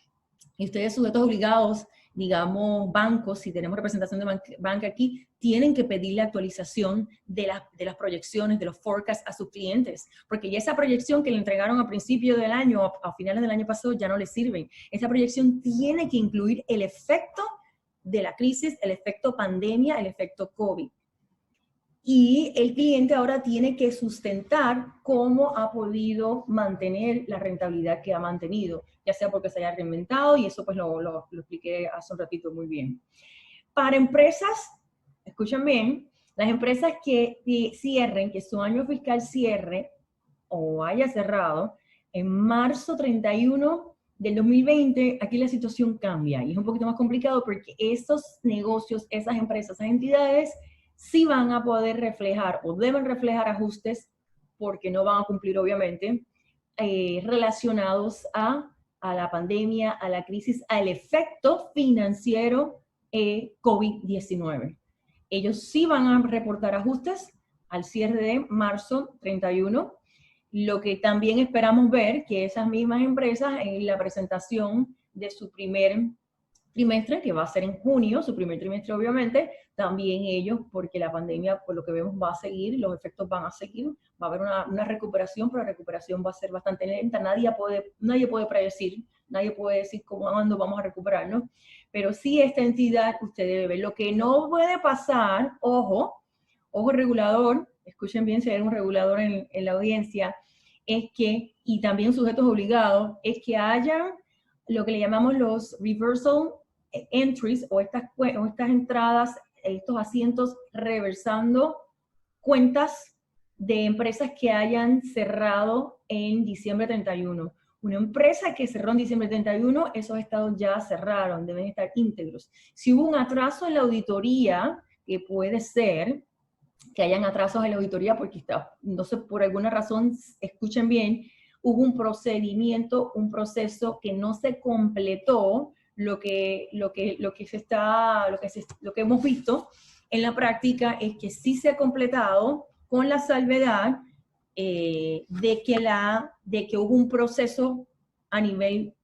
Y ustedes, sujetos obligados, digamos, bancos, si tenemos representación de banca aquí, tienen que pedir la actualización de las proyecciones, de los forecasts a sus clientes, porque ya esa proyección que le entregaron a principio del año, a finales del año pasado, ya no les sirve. Esa proyección tiene que incluir el efecto de la crisis, el efecto pandemia, el efecto COVID. Y el cliente ahora tiene que sustentar cómo ha podido mantener la rentabilidad que ha mantenido, ya sea porque se haya reinventado, y eso pues lo expliqué hace un ratito muy bien. Para empresas, escuchen bien, las empresas que cierren, que su año fiscal cierre o haya cerrado en marzo 31 del 2020, aquí la situación cambia y es un poquito más complicado porque esos negocios, esas empresas, esas entidades sí van a poder reflejar o deben reflejar ajustes porque no van a cumplir obviamente relacionados a la pandemia, a la crisis, al efecto financiero COVID-19. Ellos sí van a reportar ajustes al cierre de marzo 31. Lo que también esperamos ver que esas mismas empresas en la presentación de su primer trimestre, que va a ser en junio, su primer trimestre obviamente, también ellos, porque la pandemia, por lo que vemos, va a seguir, los efectos van a seguir, va a haber una recuperación, pero la recuperación va a ser bastante lenta, nadie puede predecir, nadie puede decir cuándo vamos a recuperarnos, pero sí esta entidad usted debe ver. Lo que no puede pasar, ojo regulador, escuchen bien si hay un regulador en la audiencia, es que, y también sujetos obligados, es que haya lo que le llamamos los reversal entries o estas entradas, estos asientos reversando cuentas de empresas que hayan cerrado en diciembre 31. Una empresa que cerró en diciembre 31, esos estados ya cerraron, deben estar íntegros. Si hubo un atraso en la auditoría, que puede ser, que hayan atrasos en la auditoría porque está, no sé, por alguna razón, escuchen bien, hubo un procedimiento, un proceso que no se completó, lo que hemos visto en la práctica es que sí se ha completado con la salvedad de que hubo un proceso a nivel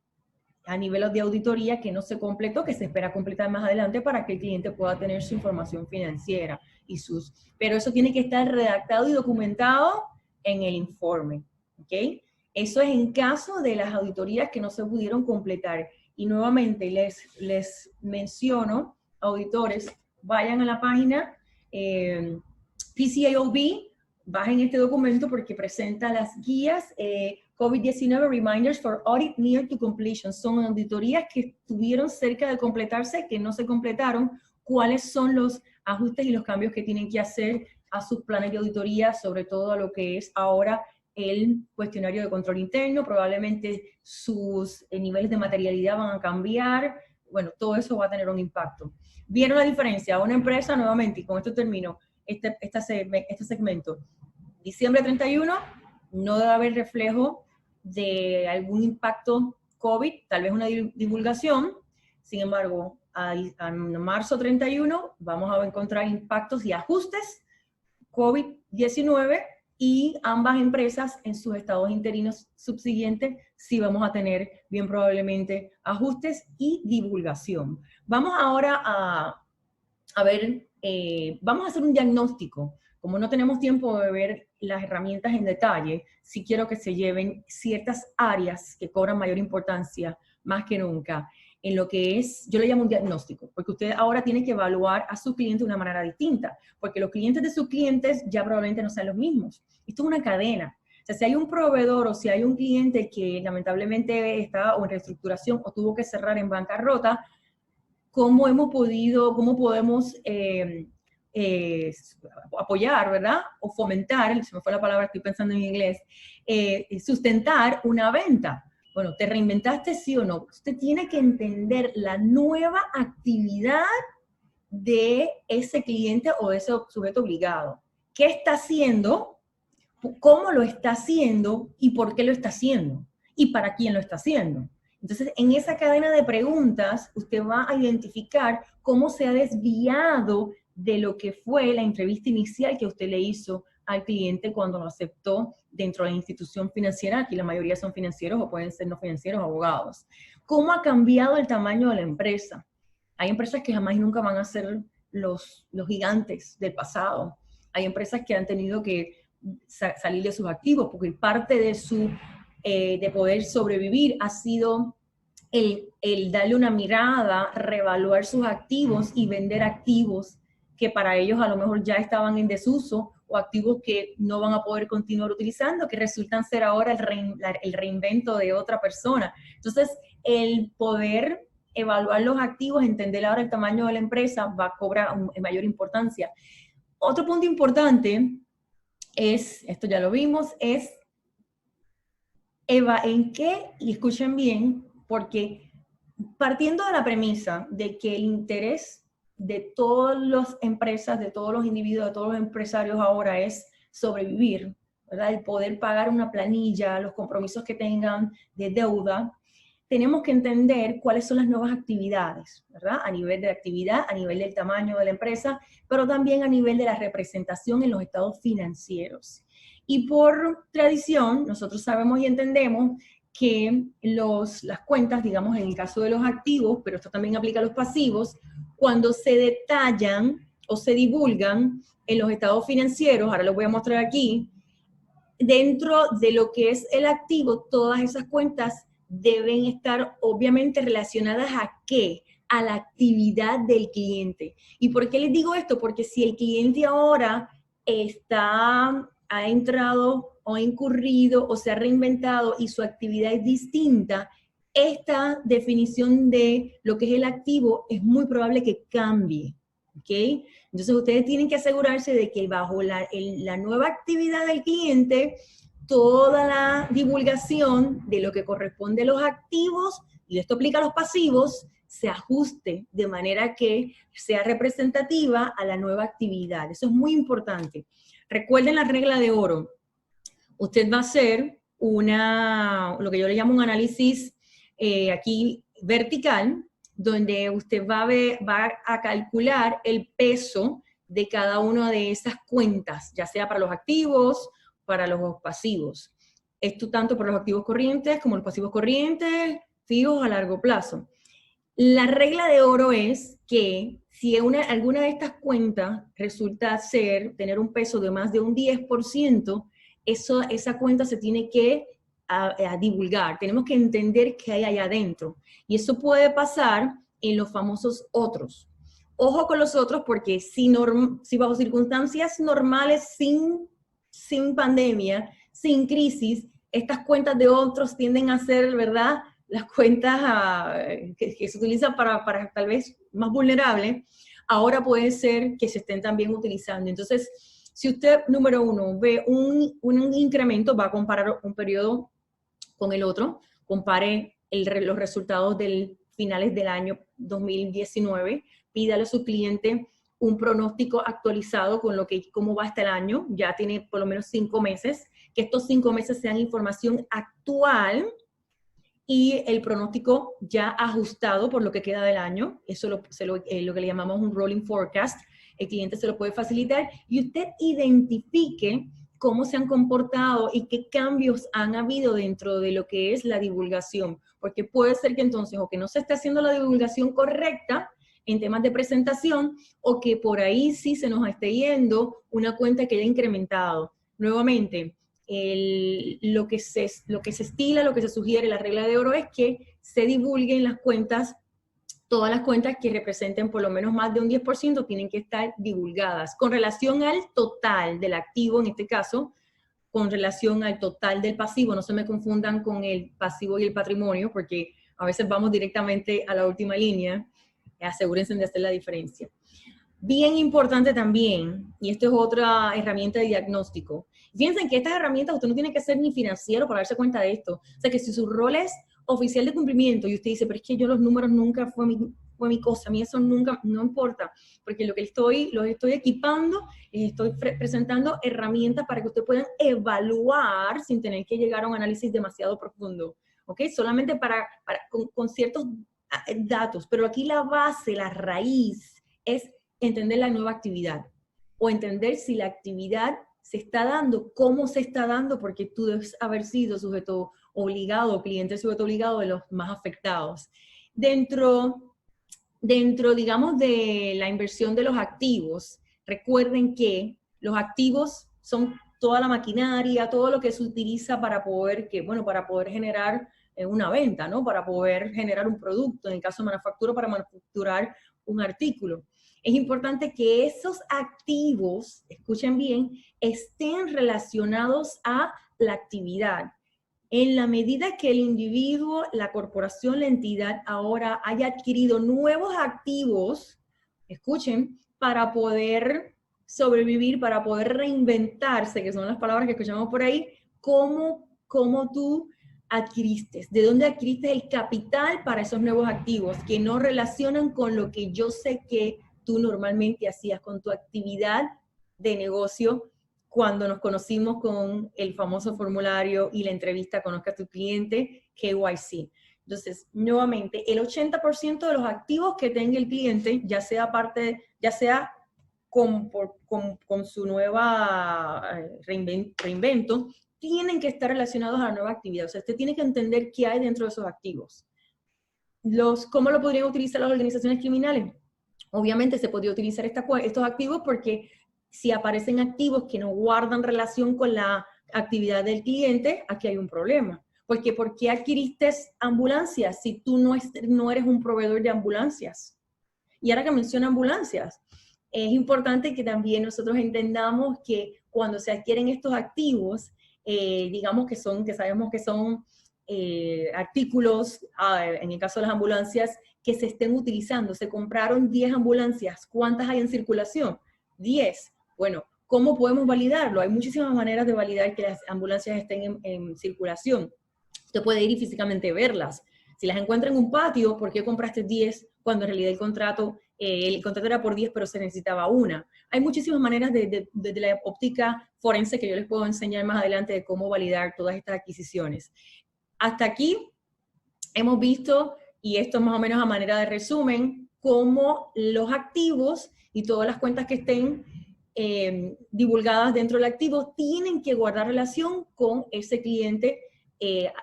de auditoría que no se completó, que se espera completar más adelante para que el cliente pueda tener su información financiera pero eso tiene que estar redactado y documentado en el informe, ¿ok? Eso es en caso de las auditorías que no se pudieron completar. Y nuevamente les menciono, auditores, vayan a la página PCAOB, bajen este documento porque presenta las guías COVID-19 Reminders for Audit Near to Completion. Son auditorías que estuvieron cerca de completarse, que no se completaron. ¿Cuáles son los ajustes y los cambios que tienen que hacer a sus planes de auditoría, sobre todo a lo que es ahora el cuestionario de control interno? Probablemente sus niveles de materialidad van a cambiar. Bueno, todo eso va a tener un impacto. ¿Vieron la diferencia? Una empresa, nuevamente, y con esto termino este segmento. Diciembre 31, no debe haber reflejo de algún impacto COVID, tal vez una divulgación. Sin embargo, a marzo 31 vamos a encontrar impactos y ajustes COVID-19 y ambas empresas en sus estados interinos subsiguientes sí vamos a tener bien probablemente ajustes y divulgación. Vamos ahora a ver, vamos a hacer un diagnóstico. Como no tenemos tiempo de ver las herramientas en detalle, sí quiero que se lleven ciertas áreas que cobran mayor importancia más que nunca en lo que es, yo le llamo un diagnóstico, porque usted ahora tiene que evaluar a su cliente de una manera distinta, porque los clientes de sus clientes ya probablemente no sean los mismos. Esto es una cadena. O sea, si hay un proveedor o si hay un cliente que lamentablemente está o en reestructuración o tuvo que cerrar en bancarrota, ¿cómo podemos apoyar, ¿verdad? O fomentar, se me fue la palabra, estoy pensando en inglés, sustentar una venta. Bueno, ¿te reinventaste sí o no? Usted tiene que entender la nueva actividad de ese cliente o de ese sujeto obligado. ¿Qué está haciendo? ¿Cómo lo está haciendo? ¿Y por qué lo está haciendo? ¿Y para quién lo está haciendo? Entonces, en esa cadena de preguntas, usted va a identificar cómo se ha desviado de lo que fue la entrevista inicial que usted le hizo al cliente cuando lo aceptó dentro de la institución financiera. Aquí la mayoría son financieros o pueden ser no financieros, abogados. ¿Cómo ha cambiado el tamaño de la empresa? Hay empresas que jamás y nunca van a ser los gigantes del pasado. Hay empresas que han tenido que salir de sus activos porque parte de poder sobrevivir ha sido el darle una mirada, reevaluar sus activos y vender activos que para ellos a lo mejor ya estaban en desuso o activos que no van a poder continuar utilizando, que resultan ser ahora el reinvento de otra persona. Entonces, el poder evaluar los activos, entender ahora el tamaño de la empresa va a cobrar mayor importancia. Otro punto importante es, esto ya lo vimos, es en qué, y escuchen bien, porque partiendo de la premisa de que el interés de todas las empresas, de todos los individuos, de todos los empresarios ahora es sobrevivir, ¿verdad? El poder pagar una planilla, los compromisos que tengan de deuda, tenemos que entender cuáles son las nuevas actividades, ¿verdad? A nivel de actividad, a nivel del tamaño de la empresa, pero también a nivel de la representación en los estados financieros. Y por tradición, nosotros sabemos y entendemos que las cuentas, digamos en el caso de los activos, pero esto también aplica a los pasivos, cuando se detallan o se divulgan en los estados financieros, ahora los voy a mostrar aquí, dentro de lo que es el activo, todas esas cuentas deben estar obviamente relacionadas ¿a qué? A la actividad del cliente. ¿Y por qué les digo esto? Porque si el cliente ahora ha entrado o ha incurrido o se ha reinventado y su actividad es distinta, esta definición de lo que es el activo es muy probable que cambie, ¿ok? Entonces ustedes tienen que asegurarse de que bajo la nueva actividad del cliente, toda la divulgación de lo que corresponde a los activos, y esto aplica a los pasivos, se ajuste de manera que sea representativa a la nueva actividad. Eso es muy importante. Recuerden la regla de oro. Usted va a hacer lo que yo le llamo un análisis aquí vertical, donde usted va a calcular el peso de cada una de esas cuentas, ya sea para los activos, para los pasivos. Esto tanto para los activos corrientes como los pasivos corrientes, fijos a largo plazo. La regla de oro es que si alguna de estas cuentas resulta tener un peso de más de un 10%, esa cuenta se tiene que a divulgar. Tenemos que entender qué hay allá adentro. Y eso puede pasar en los famosos otros. Ojo con los otros, porque si bajo circunstancias normales, sin pandemia, sin crisis, estas cuentas de otros tienden a ser, ¿verdad?, las cuentas que se utilizan para tal vez más vulnerables, ahora puede ser que se estén también utilizando. Entonces, si usted, número uno, ve un incremento, va a comparar un periodo con el otro, compare los resultados del finales del año 2019, pídale a su cliente un pronóstico actualizado con cómo va hasta el año, ya tiene por lo menos 5 meses, que estos 5 meses sean información actual y el pronóstico ya ajustado por lo que queda del año, eso lo que le llamamos un rolling forecast, el cliente se lo puede facilitar y usted identifique cómo se han comportado y qué cambios han habido dentro de lo que es la divulgación, porque puede ser que entonces o que no se esté haciendo la divulgación correcta en temas de presentación o que por ahí sí se nos esté yendo una cuenta que haya incrementado. Nuevamente, lo que se estila, lo que se sugiere, la regla de oro es que se divulguen las cuentas, todas las cuentas que representen por lo menos más de un 10% tienen que estar divulgadas. Con relación al total del activo, en este caso, con relación al total del pasivo, no se me confundan con el pasivo y el patrimonio, porque a veces vamos directamente a la última línea, asegúrense de hacer la diferencia. Bien importante también, y esto es otra herramienta de diagnóstico, fíjense que estas herramientas usted no tiene que ser ni financiero para darse cuenta de esto. O sea que si su rol es oficial de cumplimiento y usted dice, pero es que yo los números nunca fue mi cosa, a mí eso nunca, no importa, porque los estoy equipando, estoy presentando herramientas para que usted puedan evaluar sin tener que llegar a un análisis demasiado profundo, ¿ok? Solamente con ciertos datos, pero aquí la base, la raíz es entender la nueva actividad o entender si la actividad se está dando, cómo se está dando, porque tú debes haber sido sujeto obligado, cliente sujeto obligado de los más afectados. Dentro, digamos, de la inversión de los activos, recuerden que los activos son toda la maquinaria, todo lo que se utiliza para poder generar una venta, ¿no? Para poder generar un producto, en el caso de manufactura, para manufacturar un artículo. Es importante que esos activos, escuchen bien, estén relacionados a la actividad. En la medida que el individuo, la corporación, la entidad ahora haya adquirido nuevos activos, escuchen, para poder sobrevivir, para poder reinventarse, que son las palabras que escuchamos por ahí, ¿cómo tú adquiriste? ¿De dónde adquiriste el capital para esos nuevos activos que no relacionan con lo que yo sé que tú normalmente hacías con tu actividad de negocio cuando nos conocimos con el famoso formulario y la entrevista Conozca a tu cliente, KYC? Entonces, nuevamente, el 80% de los activos que tenga el cliente, ya sea con su nueva reinvento, tienen que estar relacionados a la nueva actividad. O sea, usted tiene que entender qué hay dentro de esos activos. ¿Cómo lo podrían utilizar las organizaciones criminales? Obviamente se podría utilizar estos activos porque si aparecen activos que no guardan relación con la actividad del cliente, aquí hay un problema. Porque ¿por qué adquiriste ambulancias si tú no eres un proveedor de ambulancias? Y ahora que menciona ambulancias, es importante que también nosotros entendamos que cuando se adquieren estos activos, digamos que sabemos que son artículos, en el caso de las ambulancias, que se estén utilizando. Se compraron 10 ambulancias. ¿Cuántas hay en circulación? 10. Bueno, ¿cómo podemos validarlo? Hay muchísimas maneras de validar que las ambulancias estén en circulación. Usted puede ir y físicamente verlas. Si las encuentra en un patio, ¿por qué compraste 10 cuando en realidad el contrato era por 10, pero se necesitaba una? Hay muchísimas maneras desde la óptica forense que yo les puedo enseñar más adelante de cómo validar todas estas adquisiciones. Hasta aquí hemos visto, y esto es más o menos a manera de resumen, cómo los activos y todas las cuentas que estén divulgadas dentro del activo tienen que guardar relación con ese cliente,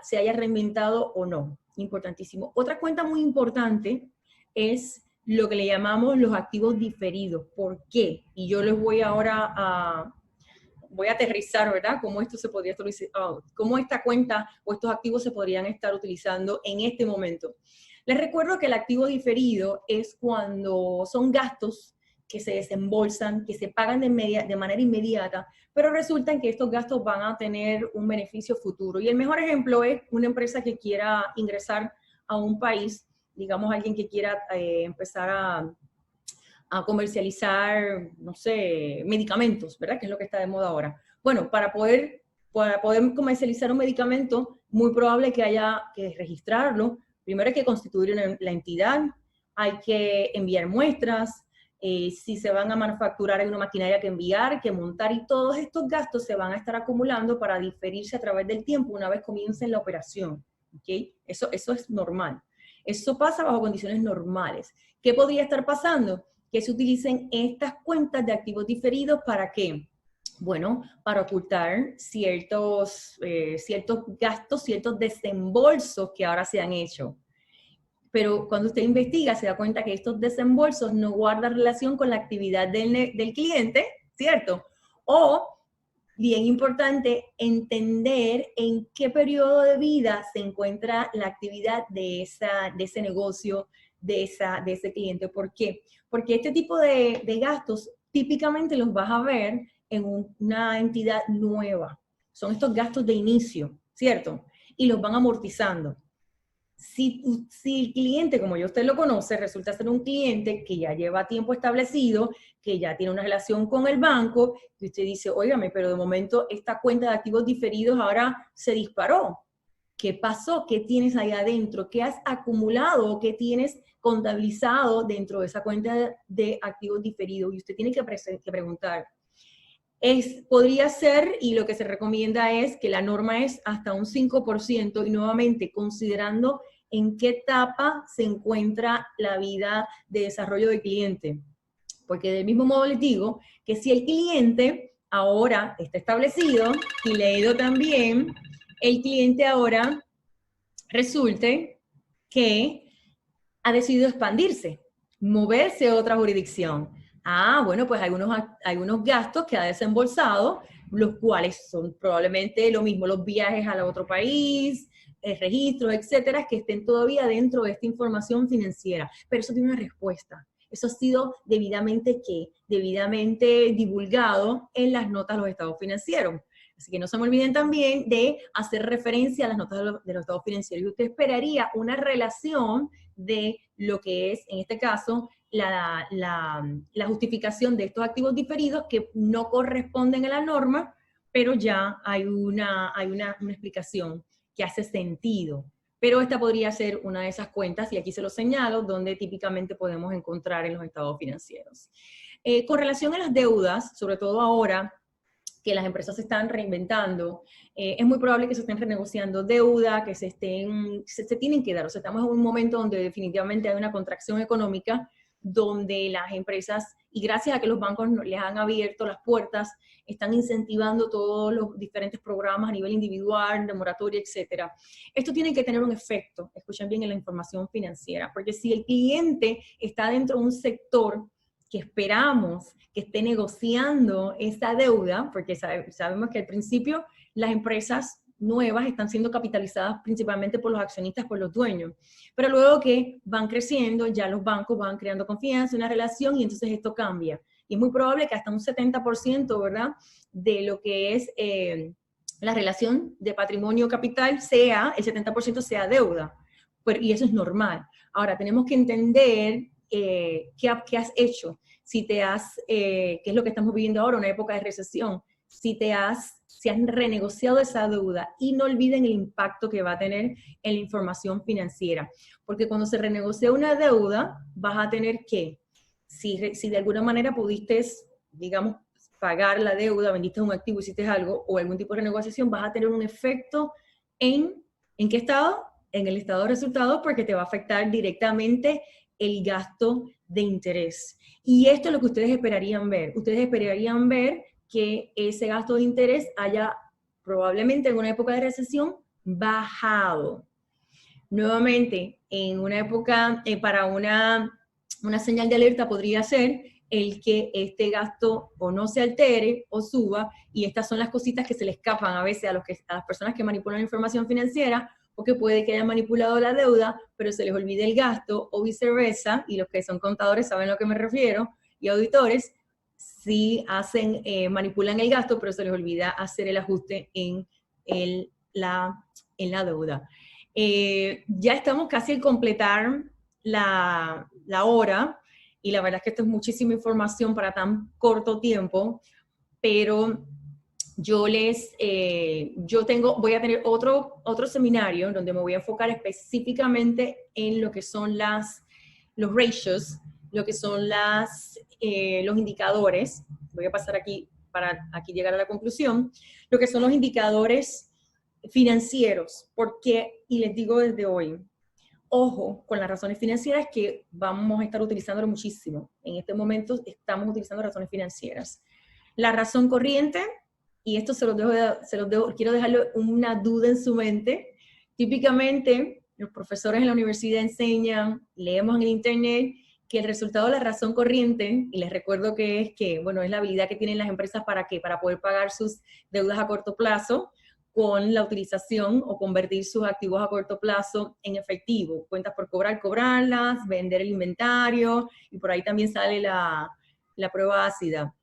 se haya reinventado o no. Importantísimo. Otra cuenta muy importante es lo que le llamamos los activos diferidos. ¿Por qué? Y yo les voy ahora voy a aterrizar, ¿verdad? Cómo esto se podría utilizar, cómo esta cuenta o estos activos se podrían estar utilizando en este momento. Les recuerdo que el activo diferido es cuando son gastos que se desembolsan, que se pagan de manera inmediata, pero resulta que estos gastos van a tener un beneficio futuro. Y el mejor ejemplo es una empresa que quiera ingresar a un país, digamos alguien que quiera empezar a comercializar, no sé, medicamentos, ¿verdad? Que es lo que está de moda ahora. Bueno, para poder comercializar un medicamento, muy probable que haya que registrarlo. Primero hay que constituir la entidad, hay que enviar muestras, si se van a manufacturar hay una maquinaria que enviar, que montar, y todos estos gastos se van a estar acumulando para diferirse a través del tiempo una vez comiencen la operación. ¿Okay? Eso es normal. Eso pasa bajo condiciones normales. ¿Qué podría estar pasando? Que se utilicen estas cuentas de activos diferidos, ¿para qué? Bueno, para ocultar ciertos gastos, ciertos desembolsos que ahora se han hecho. Pero cuando usted investiga se da cuenta que estos desembolsos no guardan relación con la actividad del cliente, ¿cierto? O, bien importante, entender en qué periodo de vida se encuentra la actividad de ese negocio, de ese cliente. ¿Por qué? Porque este tipo de gastos típicamente los vas a ver en una entidad nueva. Son estos gastos de inicio, ¿cierto? Y los van amortizando. Si el cliente, como ya usted lo conoce, resulta ser un cliente que ya lleva tiempo establecido, que ya tiene una relación con el banco, y usted dice, óigame, pero de momento esta cuenta de activos diferidos ahora se disparó. ¿Qué pasó? ¿Qué tienes ahí adentro? ¿Qué has acumulado? ¿Qué tienes contabilizado dentro de esa cuenta de activos diferidos? Y usted tiene que preguntar. Podría ser, y lo que se recomienda es que la norma es hasta un 5%, y nuevamente considerando en qué etapa se encuentra la vida de desarrollo del cliente. Porque del mismo modo les digo que si el cliente ahora está establecido y leído también, el cliente ahora resulte que ha decidido expandirse, moverse a otra jurisdicción. Bueno, pues algunos gastos que ha desembolsado, los cuales son probablemente lo mismo, los viajes al otro país, registros, etcétera, que estén todavía dentro de esta información financiera. Pero eso tiene una respuesta. Eso ha sido debidamente divulgado en las notas de los estados financieros. Así que no se me olviden también de hacer referencia a las notas de los estados financieros. Y usted esperaría una relación de lo que es, en este caso, la justificación de estos activos diferidos que no corresponden a la norma, pero ya hay una explicación que hace sentido. Pero esta podría ser una de esas cuentas, y aquí se lo señalo, donde típicamente podemos encontrar en los estados financieros. Con relación a las deudas, sobre todo ahora que las empresas se están reinventando, es muy probable que se estén renegociando deuda, que se tienen que dar. O sea, estamos en un momento donde definitivamente hay una contracción económica, donde las empresas, y gracias a que los bancos les han abierto las puertas, están incentivando todos los diferentes programas a nivel individual, de moratoria, etcétera. Esto tiene que tener un efecto, escuchen bien, en la información financiera, porque si el cliente está dentro de un sector que esperamos que esté negociando esa deuda, porque sabemos que al principio las empresas nuevas están siendo capitalizadas principalmente por los accionistas, por los dueños, pero luego que van creciendo, ya los bancos van creando confianza, una relación, y entonces esto cambia. Y es muy probable que hasta un 70%, ¿verdad?, de lo que es la relación de patrimonio-capital el 70% sea deuda, y eso es normal. Ahora, tenemos que entender qué has hecho, si te has, qué es lo que estamos viviendo ahora, una época de recesión, si has renegociado esa deuda, y no olviden el impacto que va a tener en la información financiera, porque cuando se renegocia una deuda, vas a tener que, si de alguna manera pudiste, digamos, pagar la deuda, vendiste un activo, hiciste algo, o algún tipo de renegociación, vas a tener un efecto ¿en qué estado? En el estado de resultados, porque te va a afectar directamente el gasto de interés. Y esto es lo que ustedes esperarían ver. Ustedes esperarían ver que ese gasto de interés haya probablemente en una época de recesión bajado. Nuevamente, en una época, para una señal de alerta podría ser el que este gasto o no se altere o suba, y estas son las cositas que se le escapan a veces a las personas que manipulan la información financiera, porque puede que hayan manipulado la deuda, pero se les olvide el gasto, o viceversa, y los que son contadores saben a lo que me refiero, y auditores, sí manipulan el gasto, pero se les olvida hacer el ajuste en la deuda. Ya estamos casi al completar la hora, y la verdad es que esto es muchísima información para tan corto tiempo, pero voy a tener otro seminario donde me voy a enfocar específicamente en lo que son los ratios, lo que son los indicadores. Voy a pasar aquí para aquí llegar a la conclusión. Lo que son los indicadores financieros, porque, y les digo desde hoy, ojo con las razones financieras, que vamos a estar utilizándolo muchísimo. En este momento estamos utilizando razones financieras. La razón corriente, y esto quiero dejarle una duda en su mente. Típicamente, los profesores en la universidad enseñan, leemos en el internet, que el resultado de la razón corriente, y les recuerdo que es la habilidad que tienen las empresas para poder pagar sus deudas a corto plazo, con la utilización o convertir sus activos a corto plazo en efectivo. Cuentas por cobrar, cobrarlas, vender el inventario, y por ahí también sale la prueba ácida.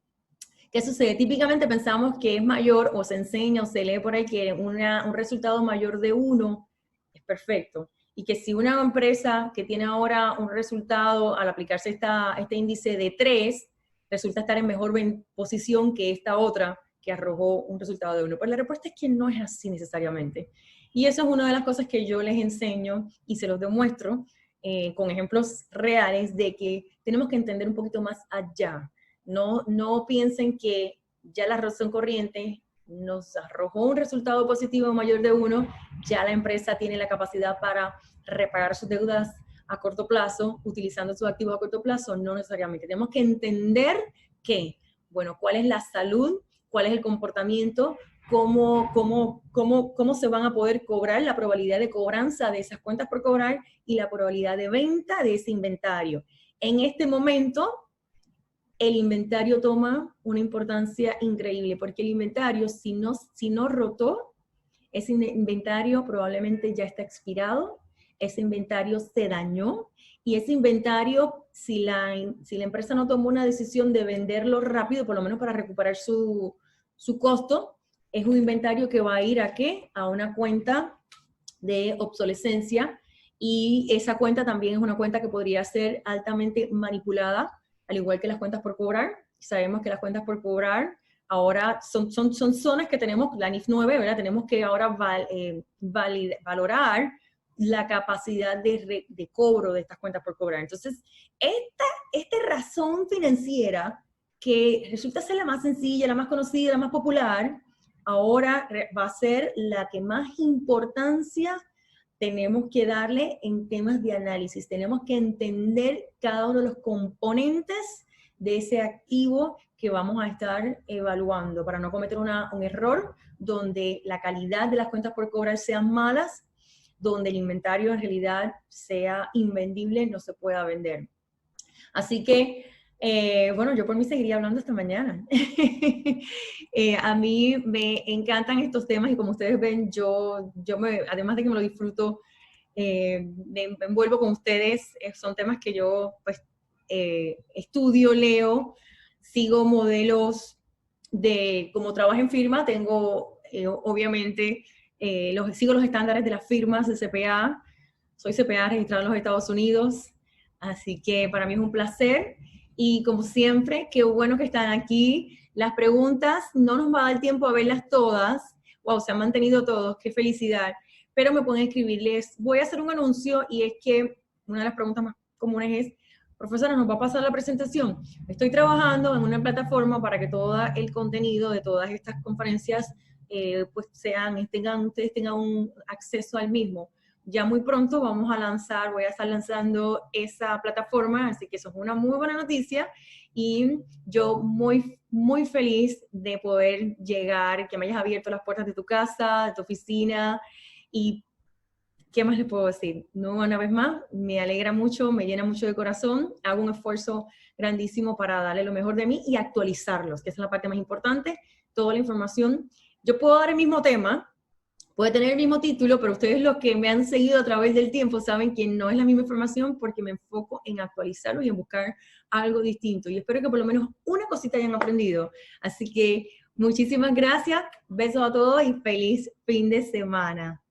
¿Qué sucede? Típicamente pensamos que es mayor, o se enseña o se lee por ahí, que un resultado mayor de 1 es perfecto. Y que si una empresa que tiene ahora un resultado, al aplicarse este índice de 3, resulta estar en mejor posición que esta otra, que arrojó un resultado de 1. Pues la respuesta es que no es así necesariamente. Y eso es una de las cosas que yo les enseño y se los demuestro con ejemplos reales, de que tenemos que entender un poquito más allá. No piensen que ya la razón corriente nos arrojó un resultado positivo mayor de 1, ya la empresa tiene la capacidad para repagar sus deudas a corto plazo, utilizando sus activos a corto plazo. No necesariamente. Tenemos que entender cuál es la salud, cuál es el comportamiento, cómo se van a poder cobrar, la probabilidad de cobranza de esas cuentas por cobrar y la probabilidad de venta de ese inventario. En este momento, el inventario toma una importancia increíble, porque el inventario, si no rotó, ese inventario probablemente ya está expirado, ese inventario se dañó, y ese inventario, si la empresa no tomó una decisión de venderlo rápido, por lo menos para recuperar su costo, es un inventario que va a ir ¿a qué? A una cuenta de obsolescencia, y esa cuenta también es una cuenta que podría ser altamente manipulada, al igual que las cuentas por cobrar. Sabemos que las cuentas por cobrar ahora son zonas que tenemos, la NIF 9, ¿verdad? Tenemos que ahora valorar la capacidad de cobro de estas cuentas por cobrar. Entonces, esta razón financiera, que resulta ser la más sencilla, la más conocida, la más popular, ahora va a ser la que más importancia tenemos que darle en temas de análisis. Tenemos que entender cada uno de los componentes de ese activo que vamos a estar evaluando, para no cometer un error donde la calidad de las cuentas por cobrar sean malas, donde el inventario en realidad sea invendible, no se pueda vender. Así que, yo por mí seguiría hablando esta mañana. A mí me encantan estos temas, y como ustedes ven, además de que me lo disfruto, me envuelvo con ustedes. Son temas que yo estudio, leo, sigo modelos como trabajo en firma, tengo obviamente, sigo los estándares de las firmas de CPA. Soy CPA registrada en los Estados Unidos, así que para mí es un placer. Y como siempre, qué bueno que están aquí. Las preguntas no nos va a dar tiempo a verlas todas. Wow, se han mantenido todos, qué felicidad. Pero me pueden escribirles. Voy a hacer un anuncio y es que una de las preguntas más comunes es, profesora, ¿nos va a pasar la presentación? Estoy trabajando en una plataforma para que todo el contenido de todas estas conferencias pues ustedes tengan un acceso al mismo. Ya muy pronto vamos a lanzar, voy a estar lanzando esa plataforma, así que eso es una muy buena noticia y yo muy feliz de poder llegar, que me hayas abierto las puertas de tu casa, de tu oficina y ¿qué más les puedo decir? No, una vez más, me alegra mucho, me llena mucho de corazón, hago un esfuerzo grandísimo para darle lo mejor de mí y actualizarlos, que esa es la parte más importante, toda la información. Yo puedo dar el mismo tema, puede tener el mismo título, pero ustedes los que me han seguido a través del tiempo saben que no es la misma información porque me enfoco en actualizarlo y en buscar algo distinto. Y espero que por lo menos una cosita hayan aprendido. Así que muchísimas gracias, besos a todos y feliz fin de semana.